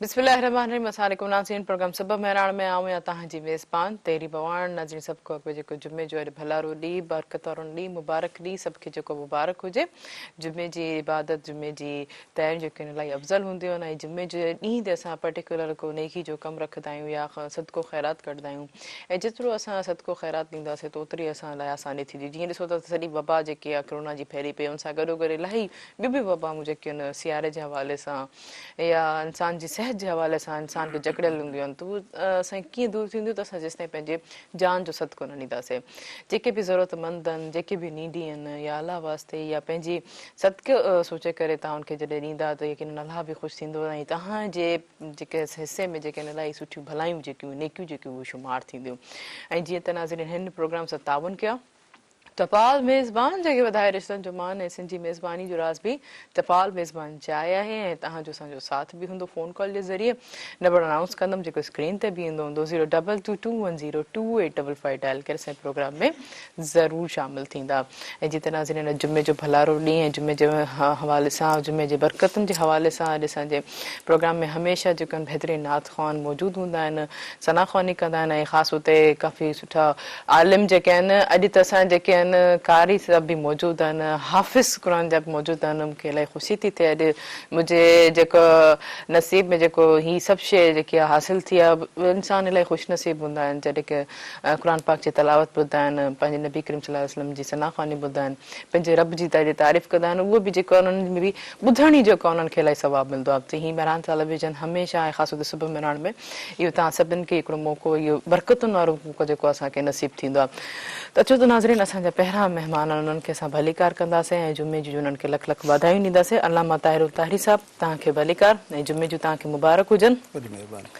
बिस्मिल्लाहिर्रहमानिर्रहीम। अस्सलाम वालेकुम नाज़रीन। प्रोग्राम सबब मेहरान में आऊं या तहांजी मेज़बान तेरी बवान नाज़रीन सबको अॻु जेको जुमे जो अॼु भलारो ॾींहुं बरकत वारो ॾींहुं मुबारक ॾींहुं सभु खे जेको मुबारक हुजे। जुमे जी इबादत जुमे जी तयारी जेके इलाही अफ़ज़ल हूंदियूं आहिनि ऐं जुमे जे ॾींहं ते असां पर्टिकुलर को नेकी जो कमु रखंदा आहियूं या सदको ख़ैरात कढंदा आहियूं ऐं जेतिरो असां सदको ख़ैरात ॾींदासीं त ओतिरी असां लाइ आसानी थींदी। जीअं ॾिसो त सॼी वबा जेकी आहे कोरोना जी फैली पई उन सां गॾोगॾु इलाही ॿियूं बि वबाऊं जेके आहिनि सियारे जे हवाले सां या इंसान जी सिहत जे हवाले सां इंसान खे जकड़ियल हूंदियूं आहिनि त उहे असां कीअं दूरि थींदियूं त असां जेसिताईं पंहिंजे जान जो सदको न ॾींदासीं। जेके बि ज़रूरतमंद आहिनि जेके बि नीडी आहिनि या अलाह वास्ते या पंहिंजी सदके सोचे करे तव्हां उनखे जॾहिं ॾींदा त यकीन अलाह बि ख़ुशि थींदो ऐं तव्हांजे जेके हिसे में जेके आहिनि इलाही सुठियूं भलायूं जेकियूं नेकियूं जेकियूं उहे शुमार थींदियूं। ऐं जीअं त नाज़रीन हिन प्रोग्राम सां ताउन कया टपाल मेज़बान जेके वधाए रिश्तनि जो मान ऐं सिंधी मेज़बानी जो राज़ बि टपाल मेज़बान चाहे आहे ऐं तव्हांजो असांजो साथ बि हूंदो फ़ोन कॉल जे ज़रिए। नंबर अनाउंस कंदमि जेको स्क्रीन ते बि ईंदो हूंदो 02221028555 डायल करे असांजे प्रोग्राम में ज़रूरु शामिलु थींदा। ऐं जीअं त नाज़रीन जुमे जो भलारो ॾींहुं ऐं जुमे जे हवाले सां जुमे जे बरकतुनि जे हवाले सां अॼु असांजे प्रोग्राम में हमेशह जेके आहिनि बहितरीनु नात ख़्वान मौजूदु हूंदा आहिनि सना ख़्वानी कंदा आहिनि ऐं ख़ासि हुते काफ़ी सुठा आलिम जेके आहिनि अॼु त असां जेके आहिनि कारी साहिब बि मौजूदु आहिनि हाफ़िज़ क़ुर जा बि मौजूदु आहिनि। मूंखे इलाही ख़ुशी थी थिए अॼु मुंहिंजे जेको नसीब में जेको हीअ सभु शइ जेकी आहे हासिलु थी आहे। इंसान इलाही ख़ुशनसीब हूंदा आहिनि जॾहिं की क़ुर पाक जी तलावत ॿुधंदा आहिनि पंहिंजे नबी करीम सल्लल्लाहु अलैहि वसल्लम जी सना ख़्वानी ॿुधंदा आहिनि पंहिंजे रब जी तॾहिं तारीफ़ कंदा आहिनि उहो बि जेको उन्हनि में बि ॿुधण ई जेको उन्हनि खे इलाही सवाबु मिलंदो आहे। त हीअं मेहरान टेलीविज़न हमेशह ऐं ख़ासि तौर ते सुबुह मेहरान में इहो तव्हां सभिनि खे हिकिड़ो मौक़ो इहो बरकतुनि वारो मौक़ो जेको असांखे नसीबु थींदो आहे। त अचो त नाज़रीन असांजा पहिरियां महिमान उन्हनि खे असां भलीकार कंदासीं ऐं जुमे जी उन्हनि खे लख लख वाधायूं ॾींदासीं। अल्लामा ताहिर ताहिरी साहिबु तव्हांखे भलीकार ऐं जुमे जूं तव्हांखे मुबारक हुजनि।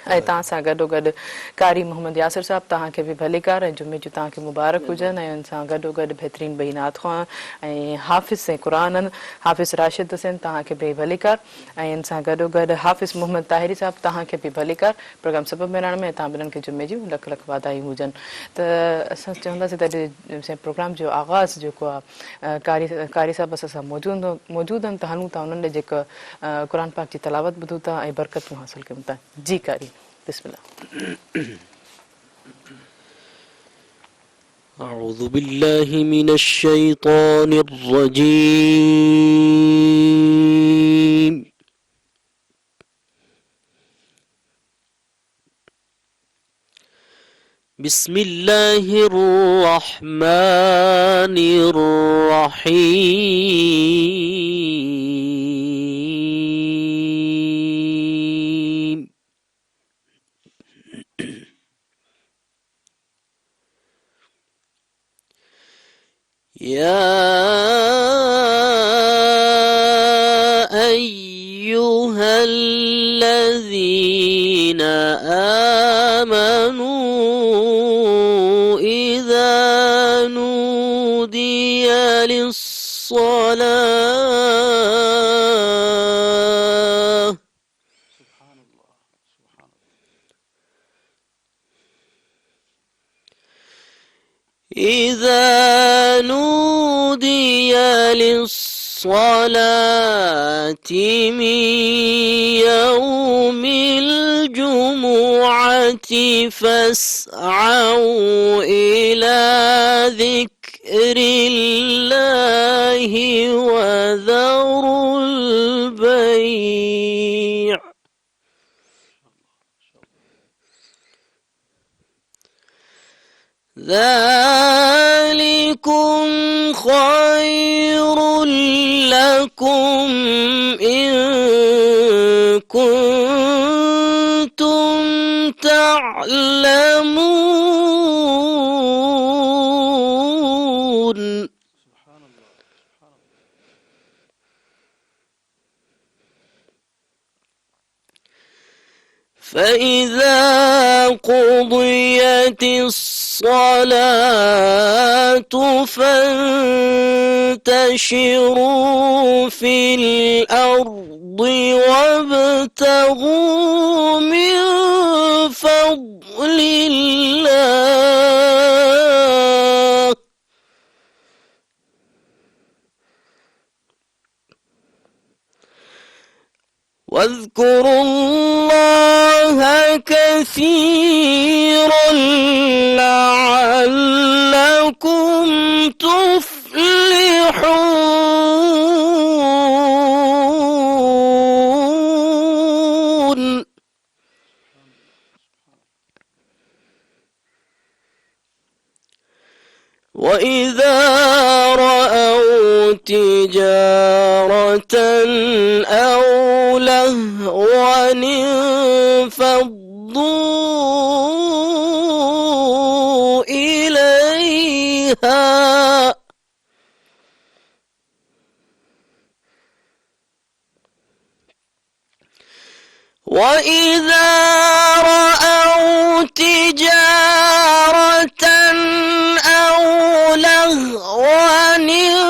ऐं तव्हां सां गॾोगॾु कारी मोहम्मद यासिर साहिबु तव्हांखे बि भलीकार ऐं जुमे जूं तव्हांखे मुबारक हुजनि। ऐं उन सां गॾोगॾु बहितरीनु ॿई नात ख़्वां ऐं हाफ़िज़ ऐं क़ुर आहिनि हाफ़िज़ राशिद हुसैन तव्हांखे बि भलीकार ऐं इन सां गॾोगॾु हाफ़िज़ मोहम्मद ताहिरी साहिबु तव्हांखे बि भलीकार। प्रोग्राम सबब मेहरान में तव्हां ॿिन्हिनि खे जुमे जूं लख लख वाधायूं हुजनि। त असां चवंदासीं त अॼु प्रोग्राम जो आगाज़ जेको आहे कारी साहिब असां सां मौजूदु आहिनि त हलूं था उन्हनि ॾे जेका क़ुर पाक जी तलावत ॿुधूं था ऐं बरकतूं हासिलु कयूं था। जी कारी बिस्मिल्लाह। أعوذ بالله من الشيطان الرجيم بسم الله الرحمن الرحيم يا أيها الذين آمنوا إذا نودي للصلاة إذا نودي للصلاة من يوم الجمعة فاسعوا إلى ذكر الله وذروا البيع ذلكم خير لكم إن كنتم تعلمون فإذا قضيت الصلاة فانتشروا في الأرض وابتغوا من فضل الله واذكروا الله كثيرا لعلكم تفلحون. وإذا رأوا تجارة أو لهوا انفضوا إليها وإذا رأوا تجارة أو لهوا انفضوا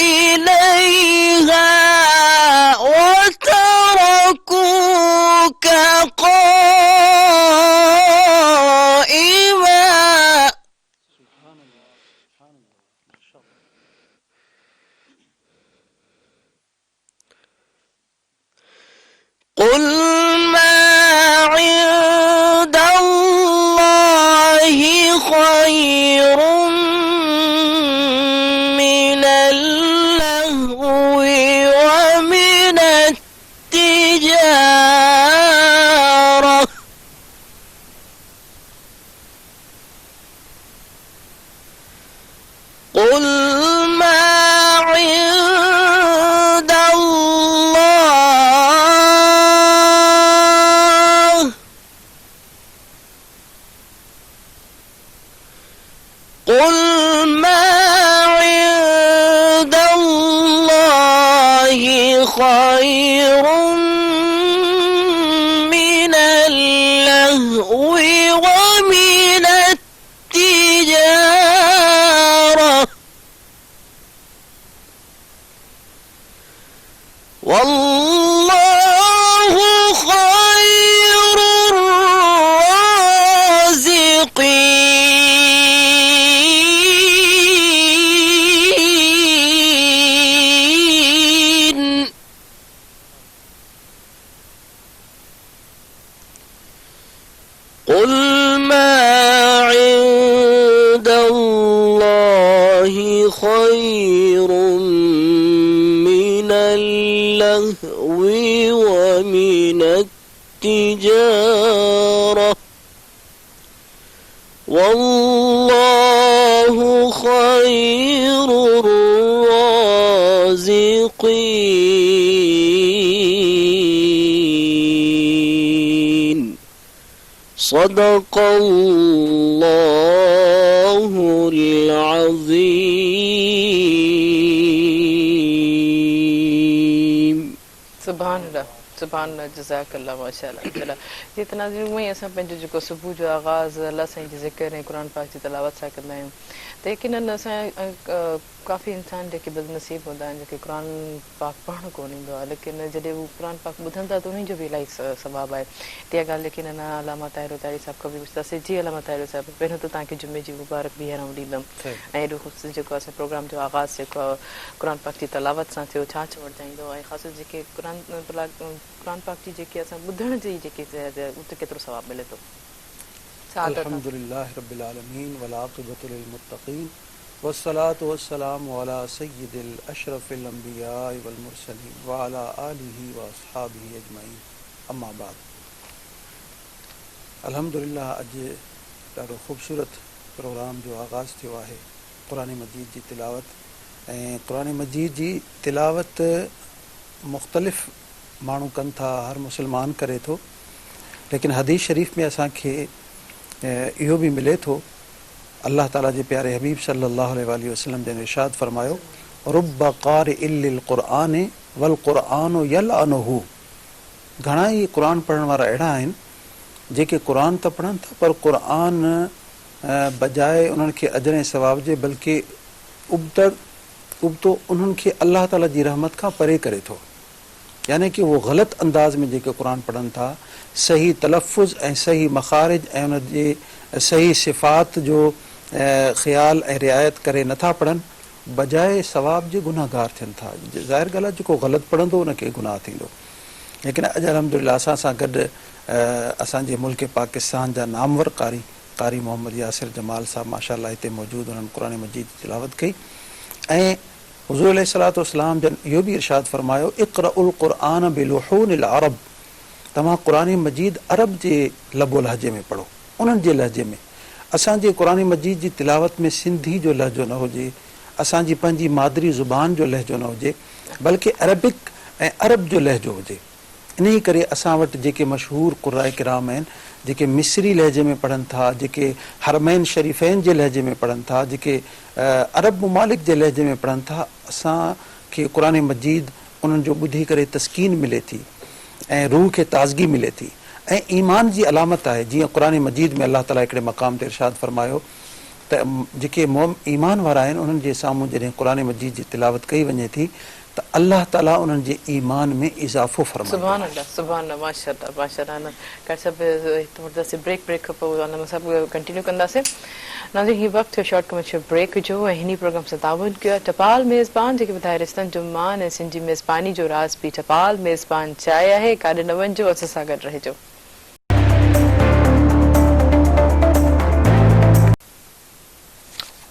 إليها وتركوك قائما. قل ما عند الله خير من اللهو ومن التجارة. قل ما عند الله قل ما عند الله خير من اللهو ومن التجارة والله خير الرازقين. قل ما عند الله خير من اللهو ومن التجارة والله خير الرازقين. صدق الله العظيم. سبحان اللہ سبحان اللہ جزاک اللہ ماشاء اللہ. یہ تناظر میں اساں پنجو جو صبح جو آغاز اللہ سائیں جی ذکر ہے قرآن پاک کی تلاوت سا کرنا ہے تو یقیناً اساں کافی انسان جو بد نصیب ہوندا جو کہ قرآن پاک پڑھن کو نہیں ہے لیکن جدے وہ قرآن پاک بدھن تا تو انہیں جو بھی الہی ثواب ہے تیا گال یقیناً علامہ طاہر طاہری صاحب کو بھی پوچھتا جی علامہ طاہر صاحب پہلے تو تاکہ جمعے جی مبارک بھی ہرم ڈیندم ایڈو خصوص جو اسا پروگرام جو آغاز سے قرآن پاک کی تلاوت سے تھو چھا چھوڑ جائیندو ہے خاص جو کہ قرآن پاک جی کہ اسا بدھن جی کہ ات کترو ثواب ملے تو. الحمدللہ رب العالمین والعاقبۃ للمتقین والصلاة والسلام علی سید الاشرف الانبیاء والمرسلین وعلی آلہ واصحابہ اجمعین اما بعد. الحمدللہ اج ॾाढो خوبصورت प्रोग्राम जो आगाज़ थियो आहे क़ुरान मजीद जी तिलावत ऐं क़ुरान मजीद जी तिलावत मुख़्तलिफ़ माण्हू कनि था हर मुस्लमान करे थो लेकिन हदीस शरीफ़ में असांखे इहो बि मिले थो अल्लाह ताला जे प्यारे हबीब सल्लल्लाहु अलैहि वसल्लम जन इरशाद फरमायो रुब्ब क़ारिइन लिल क़ुरआन वल क़ुरआन यलअनुहु. घणा ई क़ुरान पढ़ण वारा अहिड़ा आहिनि जेके क़ुरान त पढ़नि था पर क़ुरान बजाए उन्हनि खे अजर ऐं सवाब जे बल्कि उबतो उन्हनि खे अल्लाह ताला जी रहमत खां परे करे थो. यानी कि वो ग़लति अंदाज़ में जेके क़ुरान पढ़नि था सही तलफ़ुज़ ऐं सही मख़ारिज ऐं उन जे सही सिफ़ात जो ख़्याल ऐं रिआयत करे नथा पढ़नि बजाए सवाब जे गुनाहगार थियनि था. ज़ाहिर ॻाल्हि आहे जेको ग़लति पढ़ंदो उनखे गुनाह थींदो لیکن अॼु अलहमदिल्ला असां सां गॾु असांजे मुल्क पाकिस्तान जा नामवर कारी मोहम्मद यासिर जमाल साहब माशाअल्लाह हिते मौजूदु, उन्हनि क़ुरान मजीद जी तिलावत कई ऐं हुज़ूर अलैहिस्सलातु वस्सलाम जन इहो बि इरशाद फरमायो इक़रउल क़ुरआन बिलुहूनिल अरब, तव्हां क़ुरान मजीद अरब जे लबो लहजे में पढ़ो, उन्हनि जे लहजे में। असांजे क़ुरान मजीद जी तिलावत में सिंधी जो लहजो न हुजे, असांजी पंहिंजी मादरी ज़ुबान जो लहजो न हुजे, बल्कि अरबिक ऐं अरब जो लहजो हुजे। इन ई करे असां वटि जेके मशहूरु क़ुराए किराम आहिनि, जेके मिस्री लहजे में पढ़नि था, जेके हरमैन शरीफ़ैन जे लहजे में पढ़नि था, जेके अरब मुमालिक जे लहजे में पढ़नि था, असांखे क़ुरान मजीद उन्हनि जो ॿुधी करे तस्कीन मिले थी ऐं रूह खे ताज़गी मिले थी ऐं ईमान जी अलामत आहे। जीअं क़ुरान मजीद में अलाह ताला हिकिड़े मक़ाम ते इरशाद फरमायो त जेके ईमान वारा आहिनि उन्हनि जे साम्हूं जॾहिं क़ुरान मजीद जी तिलावत कई वञे थी त अल्लाह ताला उन्हनि जे ईमान में इज़ाफ़ो फरमाईंदो। सुभान अल्लाह, सुभान अल्लाह, माशाअल्लाह, माशाअल्लाह। कर सब ब्रेक खां पोइ अन सभु कंटिन्यू कंदासीं। नाज़रीन, हीउ वक़्तु शॉर्ट कमर्शियल ब्रेक जो ऐं हिन प्रोग्राम सां ताउन कयो आहे टपाल मेज़बान जेके ॿुधाए रिश्तनि जो मान ऐं सिंधी मेज़बानी जो राज़ बि टपाल मेज़बान चाहे आहे। काॾे न वञिजो, असां सां गॾु रहिजो।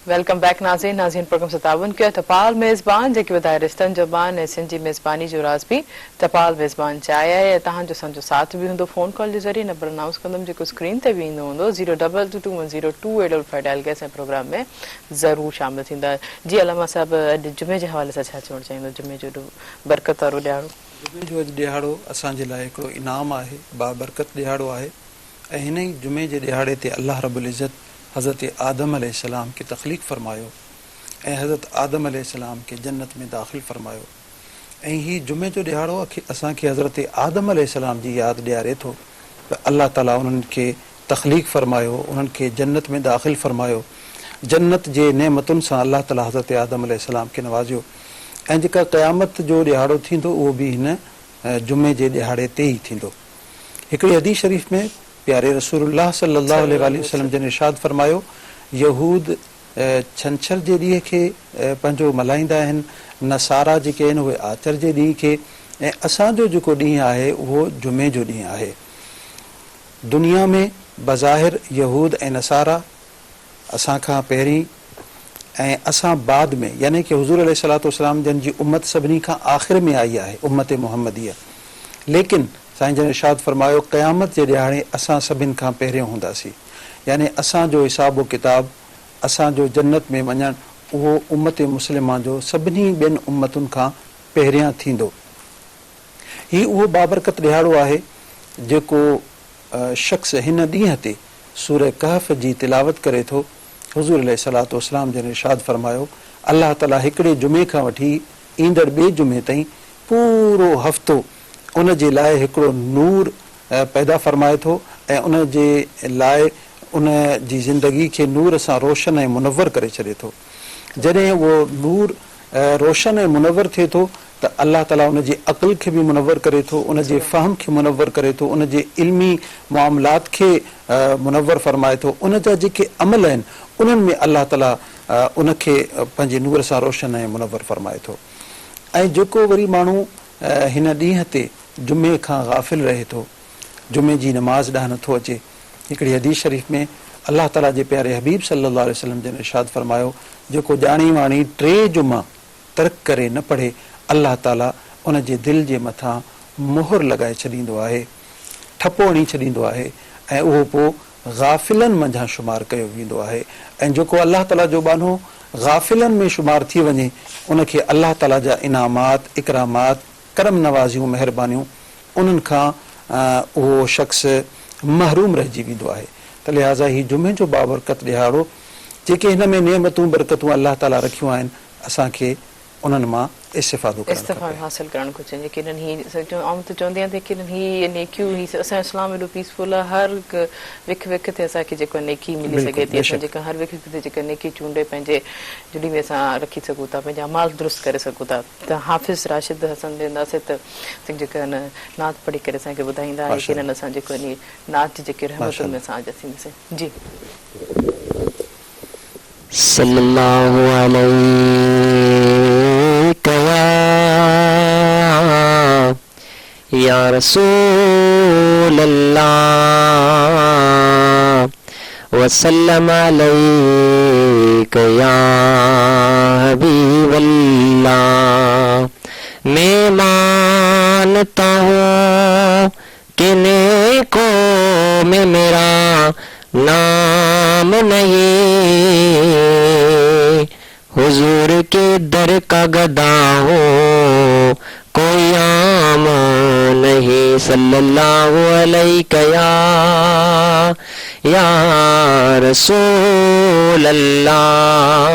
वेलकम बैक नाज़रीन प्रोग्राम सां ताउन कयो टपाल मेज़बान जेके ॿुधाए रिश्तनि जो मान ऐं सिंधी मेज़बानी जो राज़ बि टपाल मेज़बान चाहे आहे। तव्हांजो असांजो साथ बि हूंदो फ़ोन कॉल जे ज़रिए। नंबर अनाउंस कंदमि जेको स्क्रीन ते बि ईंदो हूंदो 022210285 डायल करे असांजे प्रोग्राम में ज़रूरु शामिल थींदा। जी अलामा साहिब, अॼु जुमे जे हवाले सां छा चवणु चाहींदो? जुमे जो बरकत वारो ॾियारो, जुमे जो अॼु ॾिहाड़ो असांजे लाइ हिकिड़ो इनाम आहे, बाबरकत ॾिहाड़ो आहे ऐं हिन ई जुमे जे ॾिहाड़े ते अल्लाह रब्बुल इज़्ज़त हज़रत आदम अलैहिस्सलाम खे तख़लीक़ फ़रमायो ऐं हज़रत आदम अलैहिस्सलाम खे जन्नत में दाख़िल फ़रमायो ऐं हीउ जुमे जो ॾिहाड़ो असांखे हज़रत आदम अलैहिस्सलाम जी यादि ॾियारे थो त अल्लाह ताला उन्हनि खे तख़लीक़ फ़रमायो, उन्हनि खे जन्नत में दाख़िल फ़रमायो, जन्नत जे नेमतुनि सां अल्लाह ताला हज़रत आदम अलैहिस्सलाम खे नवाज़ियो ऐं जेका क़यामत जो ॾिहाड़ो थींदो उहो बि हिन जुमे जे ॾिहाड़े ते ई थींदो। हिकिड़ी हदीस शरीफ़ में प्यारे रसूलुल्लाह सल्लल्लाहु अलैहि वसल्लम जन इरशाद फरमायो, यहूद छंछर जे ॾींहं खे पंहिंजो मल्हाईंदा आहिनि, नसारा जेके आहिनि उहे आचर जे ॾींहं खे, ऐं असांजो जेको ॾींहुं आहे उहो जुमे जो ॾींहुं आहे। दुनिया में बज़ाहिर यहूद ऐं नसारा असांखां पहिरीं ऐं असां बाद में, यानी कि हुज़ूर अलैहिस्सलातु वस्सलाम जन जी उम्मत सभिनी खां आख़िर में आई आहे, उम्मत मुहम्मदीअ। लेकिन साईं जन इरशाद फरमायो क़यामत जे ॾिहाड़े असां सभिनि खां पहिरियों हूंदासीं, यानी असांजो हिसाबु किताबु, असांजो जन्नत में वञणु उहो उम्मत मुस्लिमा जो सभिनी ॿियनि उम्मतुनि खां पहिरियां थींदो। हीउ उहो बाबरकत ॾिहाड़ो आहे जेको शख़्स हिन ॾींहं ते सूरह कहफ़ जी तिलावत करे थो। हुज़ूर अलैहिस्सलातु वस्सलाम जन इरशाद फरमायो अल्लाह ताला हिकिड़े जुमे खां वठी ईंदड़ ॿिए जुमे ताईं पूरो हफ़्तो उन जे लाइ हिकिड़ो नूर पैदा फ़रमाए थो ऐं उन जे लाइ उन जी ज़िंदगी खे नूर सां रोशन ऐं मुनव्वर करे छॾे थो। जॾहिं उहो नूर रोशन ऐं मुनव्वर थिए थो त अल्लाह ताला उन जे अक़ल खे बि मुनव्वर करे थो, उन जे फ़हम खे मुनव्वर करे थो, उन जे इल्मी मामलात खे मुनव्वर फ़रमाए थो। उन जा जेके अमल आहिनि उन्हनि में अल्लाह ताला उन खे पंहिंजे नूर सां रोशन ऐं मुनव्वर फ़रमाए थो। ऐं जेको वरी माण्हू हिन ॾींहं ते जुमे खां गाफ़िल रहे थो, जुमे जी नमाज़ ॾांहुं नथो अचे, हिकिड़ी हदीस शरीफ़ में अल्लाह ताला जे प्यारे हबीब सल्लल्लाहु अलैहि वसल्लम जन इरशाद फरमायो जेको ॼाणी वाणी 3 जुमा तर्क करे न पढ़े अल्लाह ताला उन जे दिलि जे मथां मोहर लॻाए छॾींदो आहे, ठपो हणी छॾींदो आहे ऐं उहो पोइ गाफ़िलनि मंझां शुमार कयो वेंदो आहे। ऐं जेको अल्लाह ताला जो बानो गाफ़िलनि में शुमार थी वञे उनखे अल्लाह ताला जा इनामात, इकरामात, करम नवाज़ियूं, महिरबानियूं उन्हनि खां उहो शख़्स महरूम रहिजी वेंदो आहे। त लिहाज़ा ही जुमे जो बाबरकत ॾिहाड़ो जेके हिन में नेमतूं बरकतूं अल्लाह ताला रखियूं आहिनि असांखे उन्हनि मां इस्तिफ़ादो हासिल करणु घुरिजे। जेके हिननि हीअ आऊं त चवंदी आहियां की हिननि हीअ नेकियूं असांजो इस्लाम एॾो पीसफुल आहे, हर विख विख ते असांखे जेको नेकी मिली सघे थी, असां जेका हर विख ते जेका नेकी चूंडे पंहिंजे जुड़ी में असां रखी सघूं था, पंहिंजा अमाल दुरुस्त करे सघूं था। त हाफ़िज़ राशिद हसन वेंदासीं त जेका नात पढ़ी करे असांखे ॿुधाईंदा आहे की हिननि असां जेको नात जी जेके रहमतुनि में असां आज थींदासीं। जी सल्लल्लाहु अलैहि یا رسول اللہ وسلم علیک یا حبیب اللہ. میں مانتا ہوں کہ نیکوں میں میرا نام نہیں، حضور کے در کا گدا ہوں کوئی عام نہیں. صلی اللہ علیہ یا رسول اللہ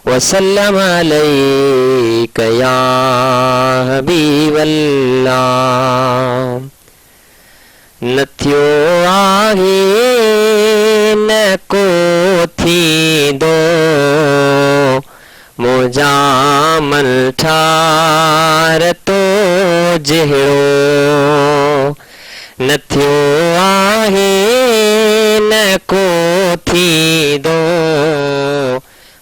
وسلم علیک یا حبیب اللہ. نتھیو آہے نکو تھیندو मुजामल ठार तो जहिड़ो न थियो आहे न को थींदो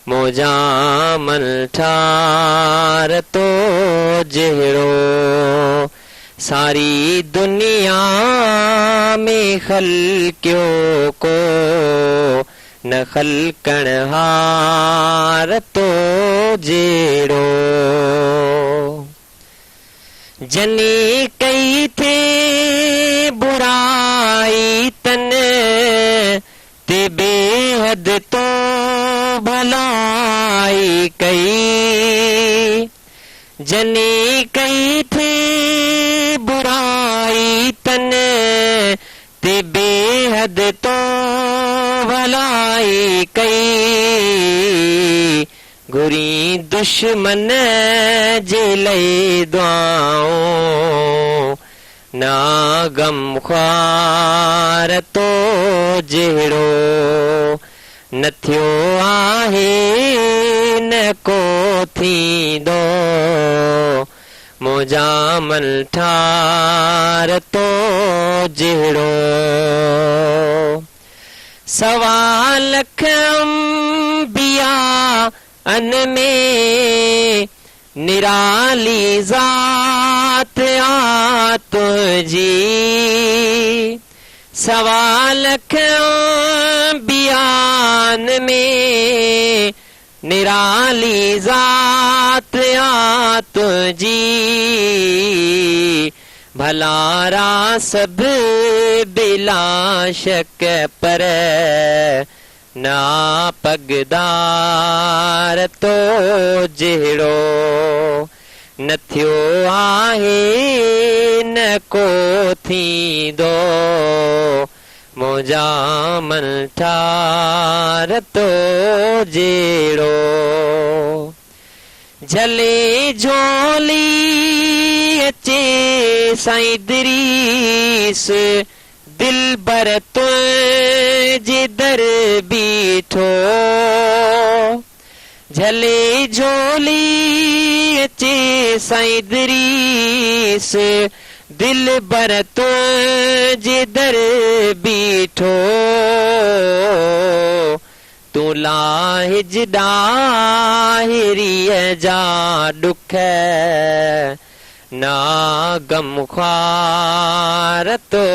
मुजामल ठार तो जहिड़ो सारी दुनिया में ख़ल्क़ियो को न ख़ल्क़ण हार तो जहिड़ो जनी कई थे बुराई तन ते बेहद तो भलाई कई जनी कई थे बुराई तन ते बेहद तो भलाई कई घुरी दुश्मन जे लई दुआऊं ना गम ख़्वार तो जहिड़ो न थियो आहे न को थींदो मुजामल ठार तो जहिड़ो सवा लख अंबिया अन में निराली ज़ात आ तुझी सवा लख अंबियान में निराली ज़ात आ तुझी भलारा सब बिला शक पर ना पगदार तो जहिड़ो न थियो आहे न को थींदो मुजामल ठार तो जहिड़ो झले झोली अचे साईं दरीस दिल बर तुझे दर बीठो झले झोली अचे साईं दरीस दिल बर तुझे दर बीठो तू लाहिज डाहिरीअ जा ॾुख ना गम ख़्वार तो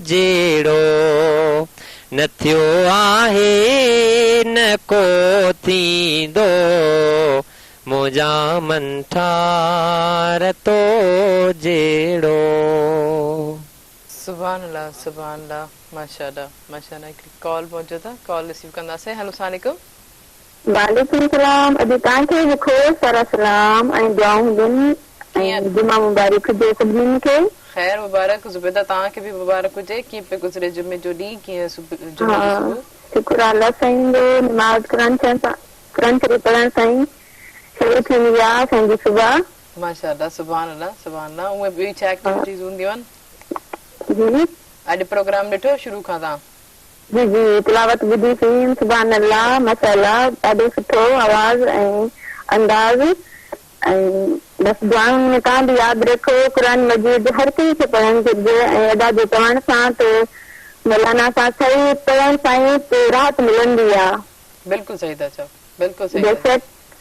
जहिड़ो न थियो आहे न को थींदो मुजामल ठार तो जहिड़ो. सुभान अल्लाह माशाअल्लाह माशाअल्लाह. हिकिड़ी कॉल पहुचो था, कॉल रिसीव कंदासीं. हेलो अस्सलाम वालेकुम. वालेकुम सलाम. अॼु तव्हांखे बि खोड़ सारा सलाम ऐं दुआऊं ॾियनि ऐं जुमा मुबारक हुजे सभिनीनि खे. ख़ैर मुबारक. ज़ुबैदा तव्हांखे बि मुबारक हुजे. कीअं पे गुज़रे जुमे जो ॾींहुं? कीअं शुक्र अल्लाह साईं जो नमाज़ क़ुरान शरीफ़ पढ़ण साईं शुरू थी वई आहे असांजी सुबह. माशाअल्लाह सुभान अल्लाह. उहे ॿी छा एक्टिविटीज़ हूंदियूं आहिनि? जी अॼु प्रोग्राम ॾिठो शुरू खां तव्हां? जी जी तिलावत ॿुधी कई. सुभान अल्लाह माशाअल्लाह ॾाढो सुठो आवाज़ ऐं अंदाज़ ऐं बसि दुआउनि में तव्हां बि यादि रखो क़ुरान मजीद हर कंहिं खे पढ़णु घुरिजे ऐं अदा जो पढ़ण सां त मौलाना सां सही पढ़ण सां ई राहत मिलंदी आहे. बिल्कुलु सही था चओ, बिल्कुलु सही.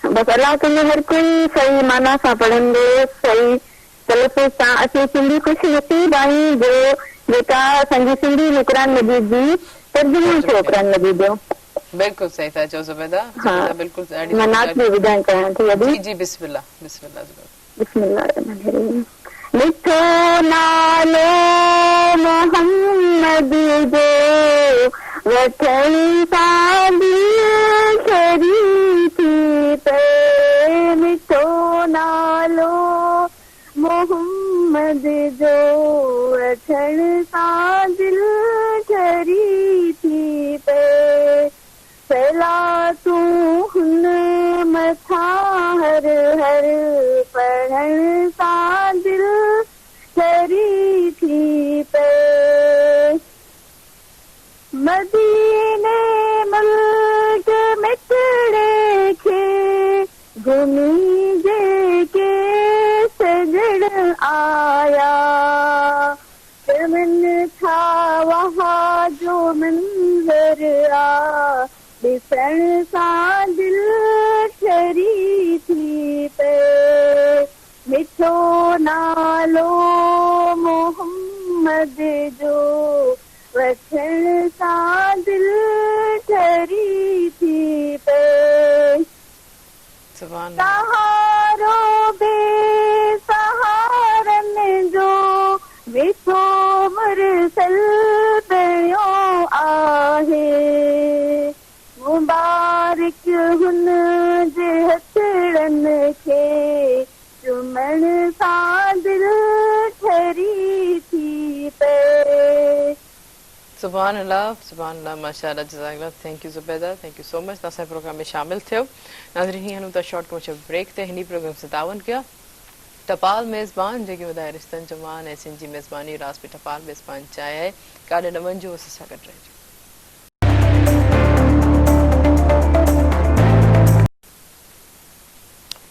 बसि अलाह तुंहिंजो हर कोई सही माना सां पढ़ंदो सही तलफ़ुज़ सां असीं सिंधी ख़ुशि नसीब आहियूं जो जेका असांजी सिंधी में क़ुर मजीद जी तर्जुमो थियो क़ुर मजीद जो। बिल्कुलु सही था चओ ज़ुबैदा। हा बिल्कुलु मां नात में ॿुधाइण चाहियां थी अॼु। जी जी बिस्मिल्लाह बिस्मिल्लाह ज़ुबैदा। बिस्मिल्लाहिर्रहमानिर्रहीम। मिठो नालो मोहम्मद जो वठण सां दिल शरी थी पे। मिठो नालो मोहम्मद जो वठण सां दिल शरी थी पे। फैला तूं हुन मथां हर हर पढ़ण सां दिल शरी थी पे। मदीने मुल्क मिटड़े खे घुमी जेके सजण आया। चमन था वहाँ जो मंज़र आ ॾिसण सां दिल शरी थी पे। मिठो नालो मोहम्मद जो वठण सां दिल शरी थी पे। सहारो बेसहारन जो विठो मुरसल पियो आहे। मुबारक हुन जे हथड़नि खे चुमण सां दिल ठरी थी पे। सुभान अल्लाह माशाअल्लाह जज़ाकल्लाह। Thank you Zubaida, thank you so much. तव्हां असांजे प्रोग्राम में शामिल थियो। नाज़रीन हीअं हलूं था शॉर्ट कमर्शियल ब्रेक ते। हिन प्रोग्राम से तावन कया टपाल मेज़बान जेके वधाए रिश्तनि जो मान ऐं सिंधी मेज़बानी रास में टपाल मेज़बान चाहे आहे। काॾे न वञिजो, असां सां गॾु रहिजो।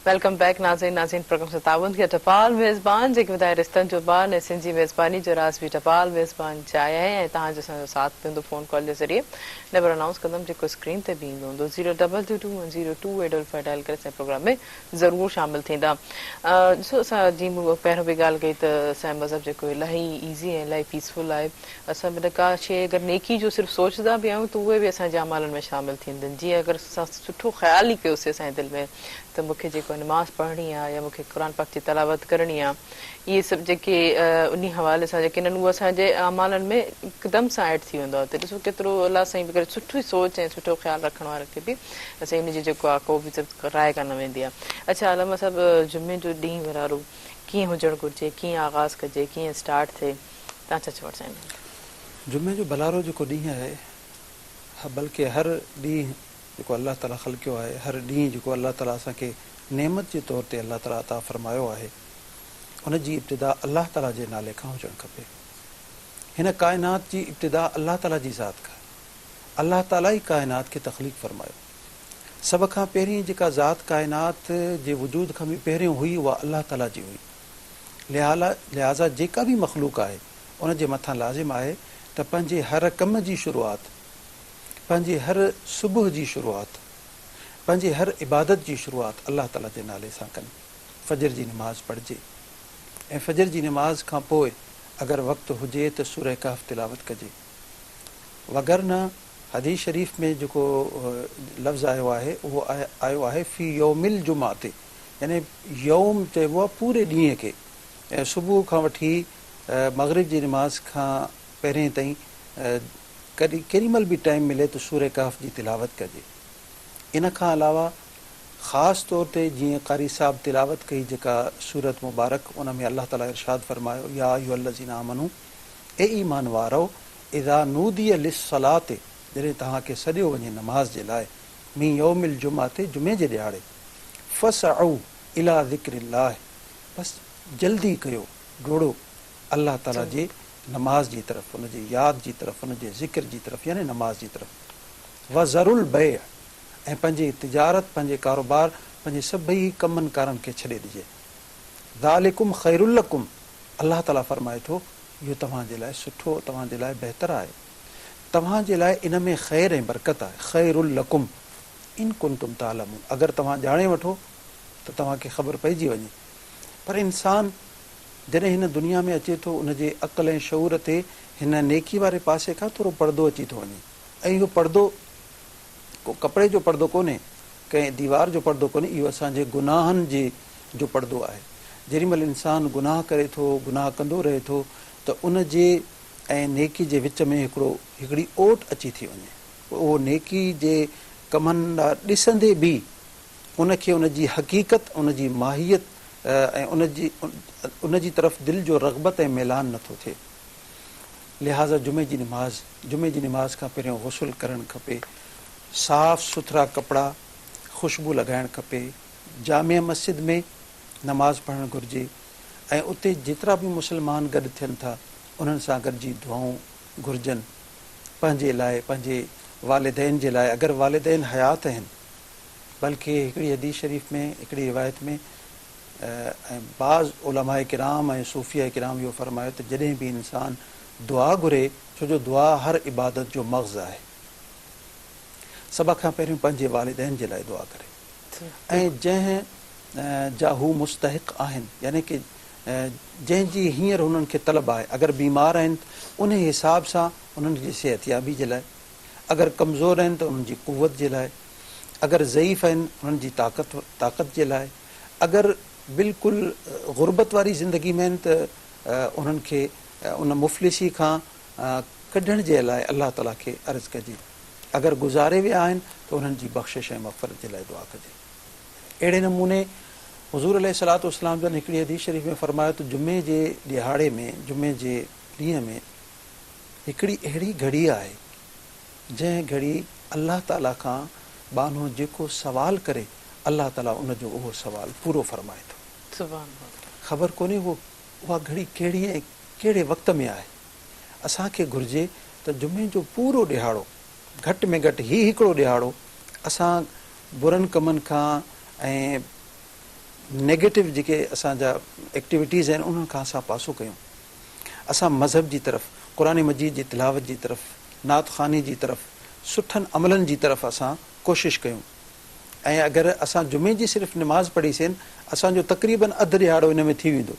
वेलकम बैक नाज़रीन प्रोग्राम से तावन किया टपाल मेज़बान जेके वधाए रिश्तनि जो बान ऐं सिंधी मेज़बानी जो रास बि टपाल मेज़बान चाहे आहे। ऐं तव्हांजो असांजो साथ पींदो फ़ोन कॉल जे ज़रिए। नंबर अनाउंस कंदमि जेको स्क्रीन ते बि ईंदो हूंदो 0222102 एडल करे असांजे प्रोग्राम में ज़रूरु शामिल थींदा। ॾिसो असां जीअं पहिरियों बि ॻाल्हि कई त असांजो मज़हब जेको इलाही ईज़ी ऐं इलाही पीसफुल आहे। असां मतिलबु का शइ अगरि नेकी जो सिर्फ़ु सोचंदा बि आहियूं त उहे बि असांजे अमालनि में शामिल थींदियूं। जीअं अगरि असां सुठो ख़्यालु ई कयोसीं असांजे दिलि में त मूंखे जेको नमाज़ पढ़णी आहे या मूंखे क़ुर पाक जी तलावत करणी आहे, इहे सभु जेके उन हवाले सां जेके आहिनि उहे असांजे अमालनि में हिकदमि सां ऐड थी वेंदो आहे। त ॾिसो केतिरो अलाह साईं बग़ैर सुठी सोच ऐं सुठो ख़्यालु रखण वारे खे बि असां उनजी जेको आहे को बि राय कान वेंदी आहे। अच्छा अलामा साहिबु, जुमे जो ॾींहुं वरारो कीअं हुजणु घुरिजे, कीअं आगाज़ कजे, कीअं स्टार्ट थिए, तव्हां छा चवणु चाहींदा? जुमे जो भलारो जेको ॾींहुं आहे, बल्कि हर ॾींहुं जेको अलाह ताला ख़लक़ियो आहे, हर ॾींहुं जेको अलाह ताला असांखे नेमत जे तौर ते अलाह ताला अता फ़रमायो आहे, उनजी इब्तिदा अलाह ताला जे नाले खां हुजणु खपे। हिन काइनात जी इब्तिदा अलाह ताला जी ज़ात खां। अलाह ताला ई काइनात खे तख़लीक़ फ़रमायो। सभ खां पहिरीं जेका ज़ात काइनात जे वजूद खां बि पहिरियों हुई उहा अलाह ताला जी हुई। लिहाज़ा जेका बि मख़लूक आहे उन जे मथां लाज़िम आहे त पंहिंजे हर कम जी शुरूआत, पंहिंजे हर सुबुह जी शुरूआत, पंहिंजे हर इबादत जी शुरूआत अलाह ताला जे नाले सां कनि। फजर जी नमाज़ पढ़िजे ऐं फजर जी नमाज़ खां पोइ अगरि वक़्तु हुजे त सूरह कहफ़ तिलावत कजे। वगरना हदीस शरीफ़ में जेको लफ़्ज़ आयो आहे उहो आयो आहे फ़ी यौमिल जुमा ते, यानी यौम चइबो आहे पूरे ॾींहं खे। ऐं सुबुह खां वठी मग़रिब जी नमाज़ खां पहिरें ताईं केॾी महिल बि टाइम मिले त सूरह कहफ़ जी तिलावत कजे। इन खां अलावा ख़ासि तौर ते जीअं क़ारी साहब तिलावत कई जेका सूरत मुबारक, उन में अलाह ताला इरशाद फ़रमायो या अय्युहल्लज़ीना आमनू, ए ईमान वारो, इज़ा नूदिय लिस्सलाते, जॾहिं तव्हांखे सॾियो वञे नमाज़ जे लाइ, मी यौमिल जुमा ते, जुमे जे ॾियारे, फ़सअऊ इला ज़िक्रिल्लाह, बसि जल्दी कयो, डोड़ो अलाह ताला जे नमाज़ जी तरफ़, उनजे यादि जी तरफ़, उनजे ज़िक्र जी तरफ़, यानी नमाज़ जी तरफ़। व ज़रुल बय, ऐं पंहिंजी तिजारत, पंहिंजे कारोबार, पंहिंजे सभई कमनि कारनि खे छॾे ॾिजे। ज़ालिकुम ख़ैरुल लकुम, अलाह ताला फ़रमाए थो इहो तव्हांजे लाइ सुठो, तव्हांजे लाइ बहितर आहे, तव्हांजे लाइ इन में ख़ैर ऐं बरकत आहे। ख़ैरुल लकुम इन कुंतुम तालमून, अगरि तव्हां ॼाणे वठो त तव्हांखे ख़बर पइजी वञे। पर इंसान जॾहिं हिन दुनिया में अचे थो उन जे अक़ल ऐं शऊर ते हिन नेकी वारे पासे खां थोरो पर्दो अची थो वञे। ऐं इहो पर्दो को कपिड़े जो पर्दो कोन्हे, कंहिं दीवार जो पर्दो कोन्हे, इहो असांजे गुनाहनि जो पर्दो आहे। जेॾी महिल इंसानु गुनाह करे थो, गुनाह कंदो रहे थो, त उन जे ऐं नेकी जे विच में हिकिड़ी ओट अची थी वञे। उहो नेकी जे कमनि ॾांहुं ॾिसंदे बि उनखे उन जी हक़ीक़त, उन जी माहियत ऐं उन जी तरफ़ दिलि जो रग़बत ऐं मैलान नथो थिए। लिहाज़ा जुमे जी निमाज़ खां पहिरियों गुस्ल करणु खपे, साफ़ सुथरा कपिड़ा, ख़ुशबू लॻाइणु खपे, जामिया मस्जिद में नमाज़ पढ़णु घुरिजे ऐं उते जेतिरा बि मुस्लमान गॾु थियनि था उन्हनि सां गॾिजी दुआऊं घुरिजनि पंहिंजे लाइ, पंहिंजे वालिदैन जे लाइ, अगरि वालिदैन हयात आहिनि। बल्कि हिकिड़ी हदीस शरीफ़ में, हिकिड़ी रिवायत में ऐं बाज़ उलमाए किराम ऐं सूफ़िया किराम इहो फ़रमायो त जॾहिं बि इंसानु दुआ घुरे, छो जो दुआ हर इबादत जो मग़ज़ आहे, सभ खां पहिरियों पंहिंजे वालिदैन जे लाइ दुआ करे ऐं जंहिं जा हू मुस्तहिक़ आहिनि, यानी कि जंहिंजी हींअर हुननि खे तलब आहे। अगरि बीमार आहिनि उन हिसाब सां उन्हनि जी सिहतयाबी जे लाइ, अगरि कमज़ोर आहिनि त उन्हनि जी क़ुवत जे लाइ, अगरि ज़ईफ़ आहिनि उन्हनि जी ताक़त जे लाइ, अगरि बिल्कुलु ग़ुरबत वारी ज़िंदगी में आहिनि त उन्हनि खे उन मुफ़लिसी खां कढण जे लाइ अलाह ताला खे अर्ज़ु कजे। अगरि गुज़ारे विया आहिनि त उन्हनि जी बख़्शिश ऐं मग़फ़िरत जे लाइ दुआ कजे। अहिड़े नमूने हुज़ूर अलैहिस्सलातु वस्सलाम जन हिकिड़ी हदीस शरीफ़ में फ़रमायो त जुमे जे ॾिहाड़े में, जुमे जे ॾींहं में हिकिड़ी अहिड़ी घड़ी आहे जंहिं घड़ी अलाह ताला खां बानो जेको सवाल करे अलाह ताला उनजो उहो सवाल पूरो फ़रमाए थो। ख़बर कोन्हे उहा घड़ी कहिड़ी ऐं कहिड़े वक़्त में आहे। असांखे घुरिजे त जुमे जो पूरो ॾिहाड़ो, घटि में घटि हिकिड़ो ॾिहाड़ो असां बुरनि कमनि खां ऐं नेगेटिव जेके असांजा एक्टिविटीज़ आहिनि उन्हनि खां असां पासो कयूं। असां मज़हब जी तरफ़, क़ुरान मजीद जी तिलावत जी तरफ़, नात ख़ानी जी तरफ़, सुठनि अमलनि जी तरफ़ असां कोशिशि कयूं। ऐं अगरि असां जुमे जी सिर्फ़ु निमाज़ पढ़ीसीं, असांजो तक़रीबन अधु ॾिहाड़ो इन में थी वेंदो।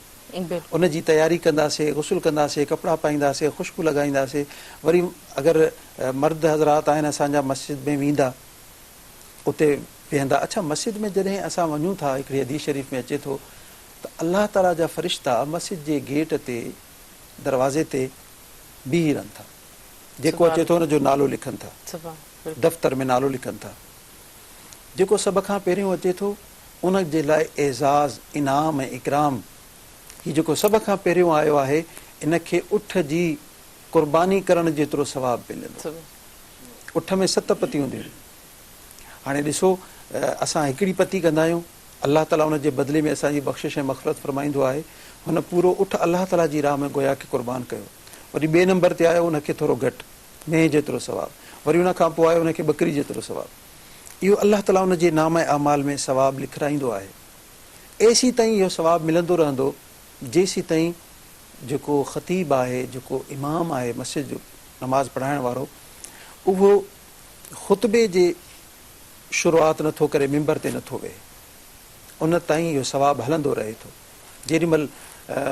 उन जी तयारी कंदासीं, गुस्ल कंदासीं, कपिड़ा पाईंदासीं, ख़ुशबू लॻाईंदासीं। वरी अगरि मर्द हज़रात आहिनि असांजा मस्जिद में वेंदा, उते वेहंदा। अच्छा, मस्जिद में जॾहिं असां वञूं था, हिकिड़ी हदीस शरीफ़ में अचे थो त अलाह ताला जा फ़रिश्ता मस्जिद जे गेट ते, दरवाज़े ते बीही रहनि था। जेको अचे थो हुनजो नालो लिखनि था, दफ़्तर में नालो लिखनि था। जेको सभ खां पहिरियों अचे थो उन जे लाइ एज़ाज़, इनाम ऐं इकराम, हीउ जेको सभ खां पहिरियों आयो आहे, इनखे उठ जी क़ुर्बानी करण जेतिरो सवाबु मिलंदो। उठ में 7 पतियूं हूंदियूं आहिनि। हाणे ॾिसो, असां हिकिड़ी पती कंदा आहियूं, अलाह ताला उन जे बदिले में असांजी बख़्शिश ऐं मग़फ़िरत फ़रमाईंदो आहे। हुन पूरो उठ अलाह ताला जी राह में गोया खे क़ुर्बान कयो। वरी ॿिए नंबर ते आयो, उनखे थोरो घटि, मेंह जेतिरो सवाबु। वरी उन खां पोइ आयो उनखे ॿकरी जेतिरो सवाबु। इहो अलाह ताला उन जे नाम ऐं अमाल में सवाबु लिखाईंदो आहे। एसी ताईं इहो सवाबु मिलंदो रहंदो जेसी ताईं जेको ख़तीब आहे, जेको इमाम आहे मस्जिद जो नमाज़ पढ़ाइण वारो, उहो ख़ुतबे जे शुरूआत नथो करे, मिंबर ते नथो वेहे, उन ताईं इहो सवाबु हलंदो रहे थो। जेॾी महिल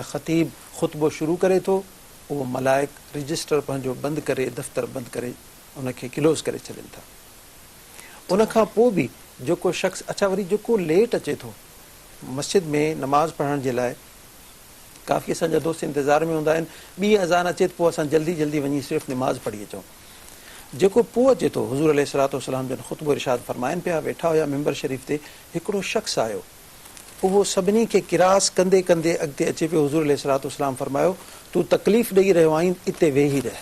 ख़तीब ख़ुतबो शुरू करे थो, उहो मलाइक रजिस्टर पंहिंजो बंदि करे, दफ़्तर बंदि करे उनखे क्लोज़ करे छॾनि था। उनखां पोइ बि जेको शख़्स, अच्छा वरी जेको लेट अचे थो मस्जिद में नमाज़ पढ़ण जे लाइ, काफ़ी असांजा दोस्त इंतज़ार में हूंदा आहिनि, ॿी अज़ान अचे त पोइ असां जल्दी जल्दी वञी सिर्फ़ु निमाज़ पढ़ी अचूं। जेको पोइ अचे थो, हुज़ूर अलैहिस्सलातु वस्सलाम जन ख़ुतबो इरशाद फ़रमाइनि पिया, वेठा हुया मिंबर शरीफ़ ते, हिकिड़ो शख़्स आयो, उहो सभिनी खे किरास कंदे कंदे अॻिते अचे पियो। हुज़ूर अलैहिस्सलातु वस्सलाम फ़रमायो, तूं तकलीफ़ ॾेई रहियो आहीं, इते वेही रह।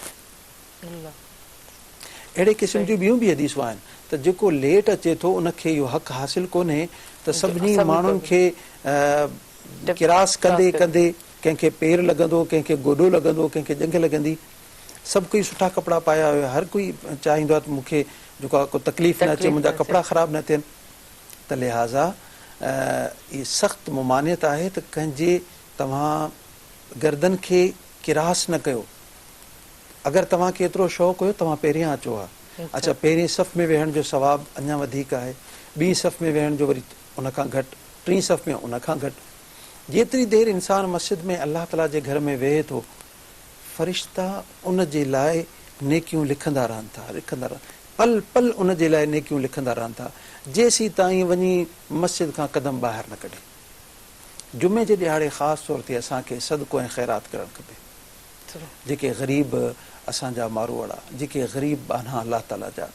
अहिड़े क़िस्म जूं ॿियूं बि हदीसूं आहिनि त जेको लेट अचे थो उनखे इहो हक़ हासिल कोन्हे त सभिनी माण्हुनि खे किरास कंदे कंदे कंहिंखे पेर लॻंदो, कंहिंखे गोॾो लॻंदो, कंहिंखे ॼंघ लॻंदी। सभु कोई सुठा कपिड़ा पाया हुया, हर कोई चाहींदो आहे त मूंखे जेको आहे को तकलीफ़ न अचे, मुंहिंजा कपिड़ा ख़राबु न थियनि। त लिहाज़ा इहा सख़्तु मुमानियत आहे त कंहिंजे तव्हां गर्दन खे किरास न कयो। अगरि तव्हांखे एतिरो शौक़ु हुयो, तव्हां पहिरियां अचो हा। अच्छा, पहिरीं सफ़ में वेहण जो सवाबु अञा वधीक आहे, ॿी सफ़ में वेहण जो वरी उनखां घटि, टीं सफ़ में उनखां घटि। जेतिरी देरि इंसान मस्जिद में अल्लाह ताला जे घर में वेहे थो, फ़रिश्ता उन जे लाइ नेकियूं लिखंदा रहनि था, पल पल उन जे लाइ नेकियूं लिखंदा रहनि था, जेसीं ताईं वञी मस्जिद खां कदम ॿाहिरि न कढे। जुमे जे ॾियारे ख़ासि तौर ते असांखे सदको ऐं ख़ैरात करणु खपे। जेके ग़रीब असांजा मारूवाड़ा, जेके ग़रीब बाना अल्लाह ताला जा,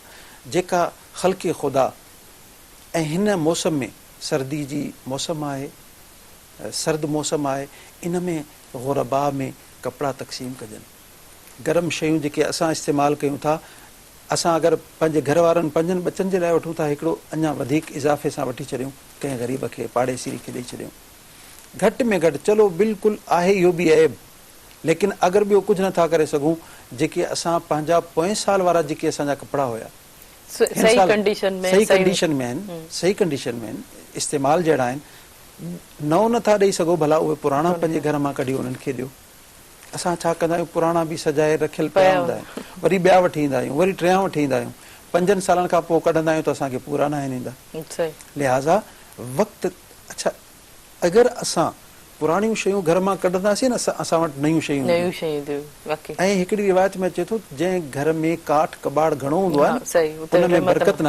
जेका ख़ल्क़े ख़ुदा, ऐं हिन मौसम में सर्दी जी मौसम आहे, सर्द मौसम आहे, इन में ग़ुरबा में कपिड़ा तक़सीम कजनि। गरम शयूं जेके असां इस्तेमालु कयूं था, असां अगरि पंहिंजे घर वारनि 5 बचनि जे लाइ वठूं था, हिकिड़ो अञा वधीक इज़ाफ़े सां वठी छॾियूं, कंहिं ग़रीब खे पाड़ेसीरी खे ॾेई छॾियूं। घटि में घटि चलो बिल्कुलु आहे इहो बि ऐब, लेकिन अगरि ॿियो कुझु नथा करे सघूं, जेके असां पंहिंजा पोएं साल वारा जेके असांजा कपिड़ा हुया सही कंडीशन में आहिनि, इस्तेमाल जहिड़ा आहिनि, नओं नथा ॾेई सघो, भला उहे पुराणा पंहिंजे घर मां कढी उन्हनि खे ॾियो। असां छा कंदा आहियूं, पुराणा बि सजाए रखियल पिया हूंदा आहिनि, वरी ॿिया वठी ईंदा आहियूं, वरी 3 वठी ईंदा आहियूं, 5 सालनि खां पोइ कढंदा आहियूं त असांखे पूरा न आहिनि ईंदा। लिहाज़ा वक़्तु, अच्छा अगरि असां पुराणियूं शयूं घर मां कढंदासीं न, असां वटि नयूं शयूं। ऐं हिकिड़ी रिवायत में अचे थो, जंहिं घर में काठ कबाड़ घणो हूंदो आहे उन में बरकत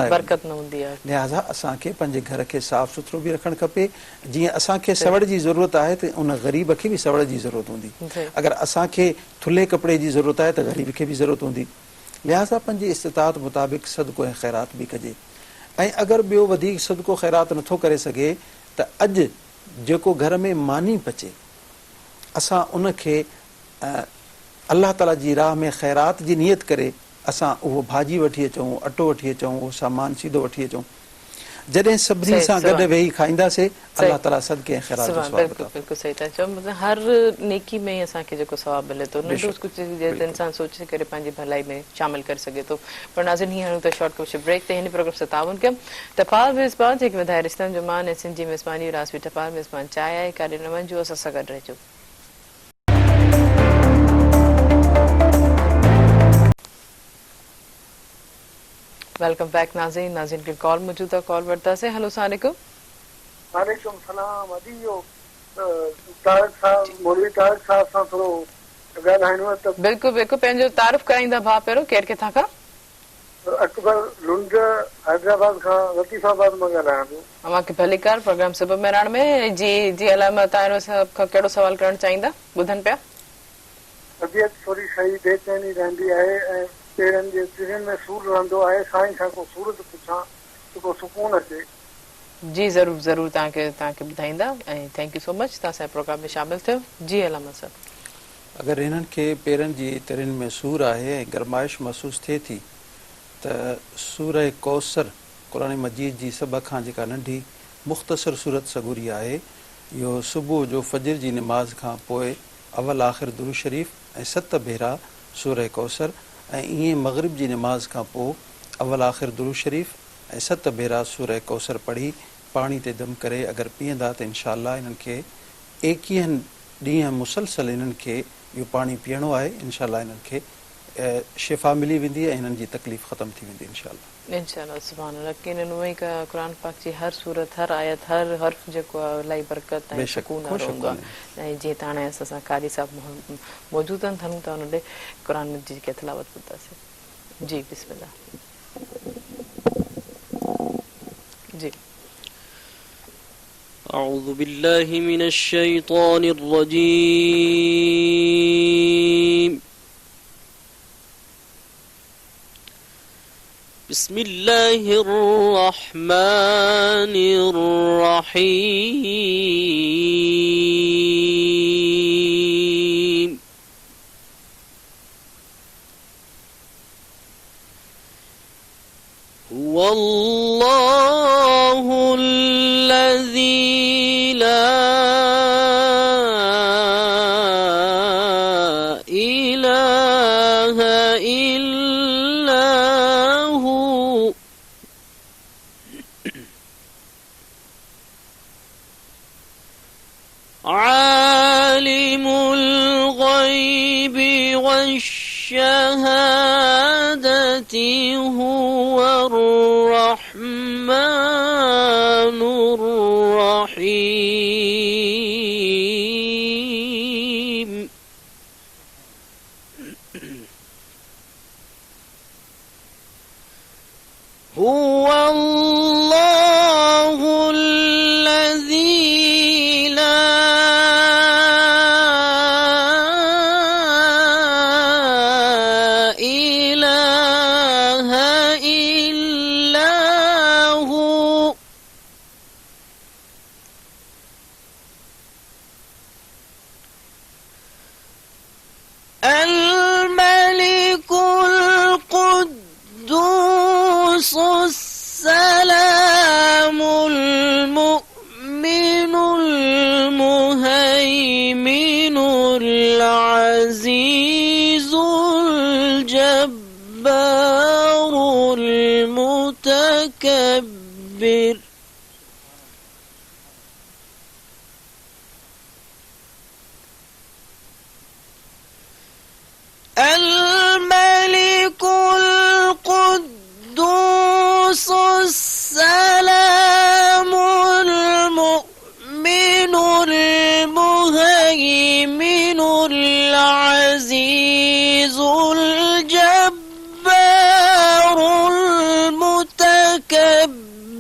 न हूंदी आहे। लिहाज़ा असांखे पंहिंजे घर खे साफ़ सुथरो बि रखणु खपे। जीअं असांखे सवड़ जी ज़रूरत आहे त उन ग़रीब खे बि सवड़ जी ज़रूरत हूंदी। अगरि असांखे थुल्हे कपिड़े जी ज़रूरत आहे त ग़रीब खे बि ज़रूरत हूंदी। लिहाज़ा पंहिंजी इस्तिताअत मुताबिक़ सदको ऐं ख़ैरात बि कजे। ऐं अगरि ॿियो वधीक सदको ख़ैरात नथो करे सघे त अॼु जेको घर में मानी पचे, असां उनखे अल्लाह ताला जी राह में ख़ैरात जी नियत करे असां उहो भाॼी वठी अचूं, अटो वठी अचूं, उहो सामान सीधो वठी अचूं। जॾहिं सभिनी सां गॾु वेही खाईंदासीं, अल्लाह ताला सदके ऐं ख़ैरात जो सवाब अता। बिल्कुलु सही था चओ। मतिलबु हर नेकी में ई असांखे जेको सवाब मिले थो, नंढो कुझु इंसान सोचे करे पंहिंजी भलाई में शामिल करे सघे थो। पर नाज़रीन, हींअर हणूं था शॉर्ट कोशिश ब्रेक ते। हिन प्रोग्राम सां ताउन कयमि टपाल मेज़बान, जेके वधाए रिश्तनि जो मान ऐं सिंधी मेज़बानी रासवी टपाल मेज़बान चाहे आहे। काॾे न वञिजो, असां सां गॾु रहिजो। वेलकम बैक नाज़रीन। नाज़रीन की कॉल मौजूद है, कॉल वठता से। हेलो अस्सलाम वालेकुम। वालेकुम सलाम। अदी यो तारक साहब, मौलवी तारक साहब सां थोरो ॻाल्हाइणो आहे त। बिल्कुलु बिल्कुलु, पंहिंजो तारुफ़ कराईंदा भाउ पहिरियों, केरु किथां खां? अकबर लुंड, हैदराबाद खां, लतीफ़ाबाद मां ॻाल्हायां पियो। अव्हांखे भली कार प्रोग्राम सुबुह मेराण में। जी जी अलामा, तव्हां साहब खां कहिड़ो सवाल करणु चाहींदा? ॿुधनि पिया। तबियत थोरी सही बेचैनी रहंदी आहे ऐं पेरनि जे सिरनि में सूर रहंदो आहे। साईं खां को सूरत पुछां त को सुकून अचे। जी ज़रूरु ज़रूरु, तव्हांखे ॿुधाईंदा। ऐं थैंक यू सो मच, तव्हां असांजे प्रोग्राम में शामिल थियो। जी अलामा साहब। अगरि हिननि खे पेरनि जी तिरनि में सूर आहे ऐं गरमाइश महसूसु थिए थी त सूरह कौसर क़ुरान मजीद जी सभ खां जेका नंढी मुख़्तसर सूरत सगूरी आहे, इहो सुबुह जो फजर जी नमाज़ खां पोइ अवल आख़िर दुरूद शरीफ़ ऐं 7 भेरा सूरह कौसर, ऐं ईअं मग़रिब जी नमाज़ खां पोइ अवल आख़िर दुरूद शरीफ़ ऐं 7 भेरा सूरह कौसर पढ़ी पाणी ते दम करे अगरि पीअंदा त इंशाअल्लाह हिननि खे 21 ॾींहं मुसलसल हिननि खे इहो पाणी पीअणो आहे। इंशाअल्लाह हिननि खे शिफ़ा मिली वेंदी ऐं हिननि जी तकलीफ़ ख़तमु थी वेंदी इंशाअल्लाह। सुभान अल्लाह। यकीनन उहे क़ुरान पाक जी हर सूरत, हर आयत, हर हर्फ जेको आहे इलाही बरकत ऐं सुकून हूंदो आहे। ऐं जीअं त हाणे असां कारी साहिब मौजूद आहिनि, हलूं था हुन ॾे क़ुरान जी जेके तिलावत ॿुधंदासीं। जी बिस्मिल्लाह। जी। أعوذ بالله من الشيطان الرجيم. بسم الله الرحمن الرحيم. هو الله الذي لا إله إلا هو عالم الغيب والشهادة هو الرحمن الرحيم.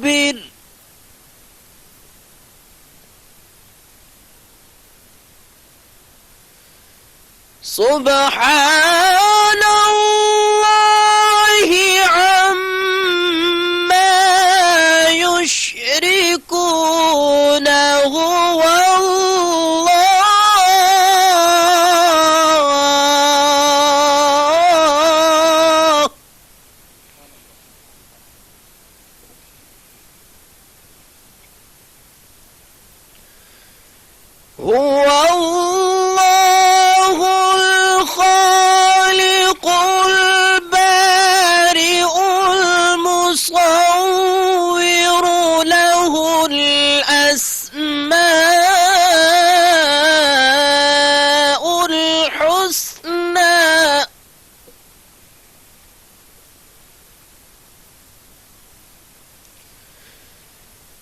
مستكبر سبحان الله عما يشركون هو الله هو الله الخالق البارئ المصور له الأسماء الحسنى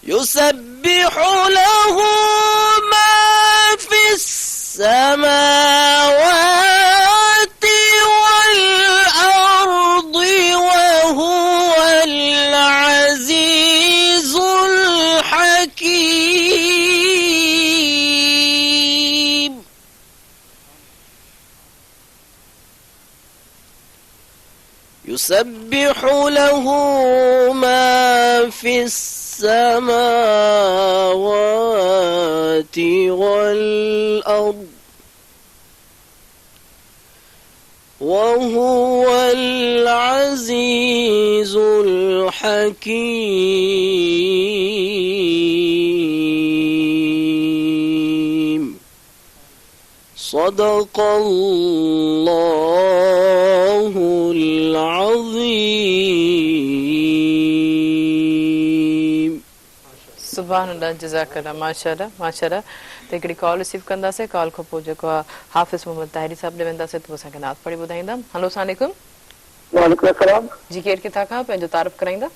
يسبح له ما في السماوات والأرض وهو العزيز الحكيم يسبح له ما في السماوات والأرض وهو العزيز الحكيم صدق الله العظيم सुभान अल्लाह जज़ाकल्लाह माशाअल्लाह माशाअल्लाह त हिकिड़ी कॉल रिसीव कंदासीं कॉल खां पोइ जेको आहे हाफ़िज़ मोहम्मद ताहिरी साहब ॾे वेंदासीं त असांखे नात पढ़ी ॿुधाईंदा हलो अस्सलाम वालेकुम वालेकुम अस्सलाम जी केरु किथां खां पंहिंजो तारीफ़ कराईंदा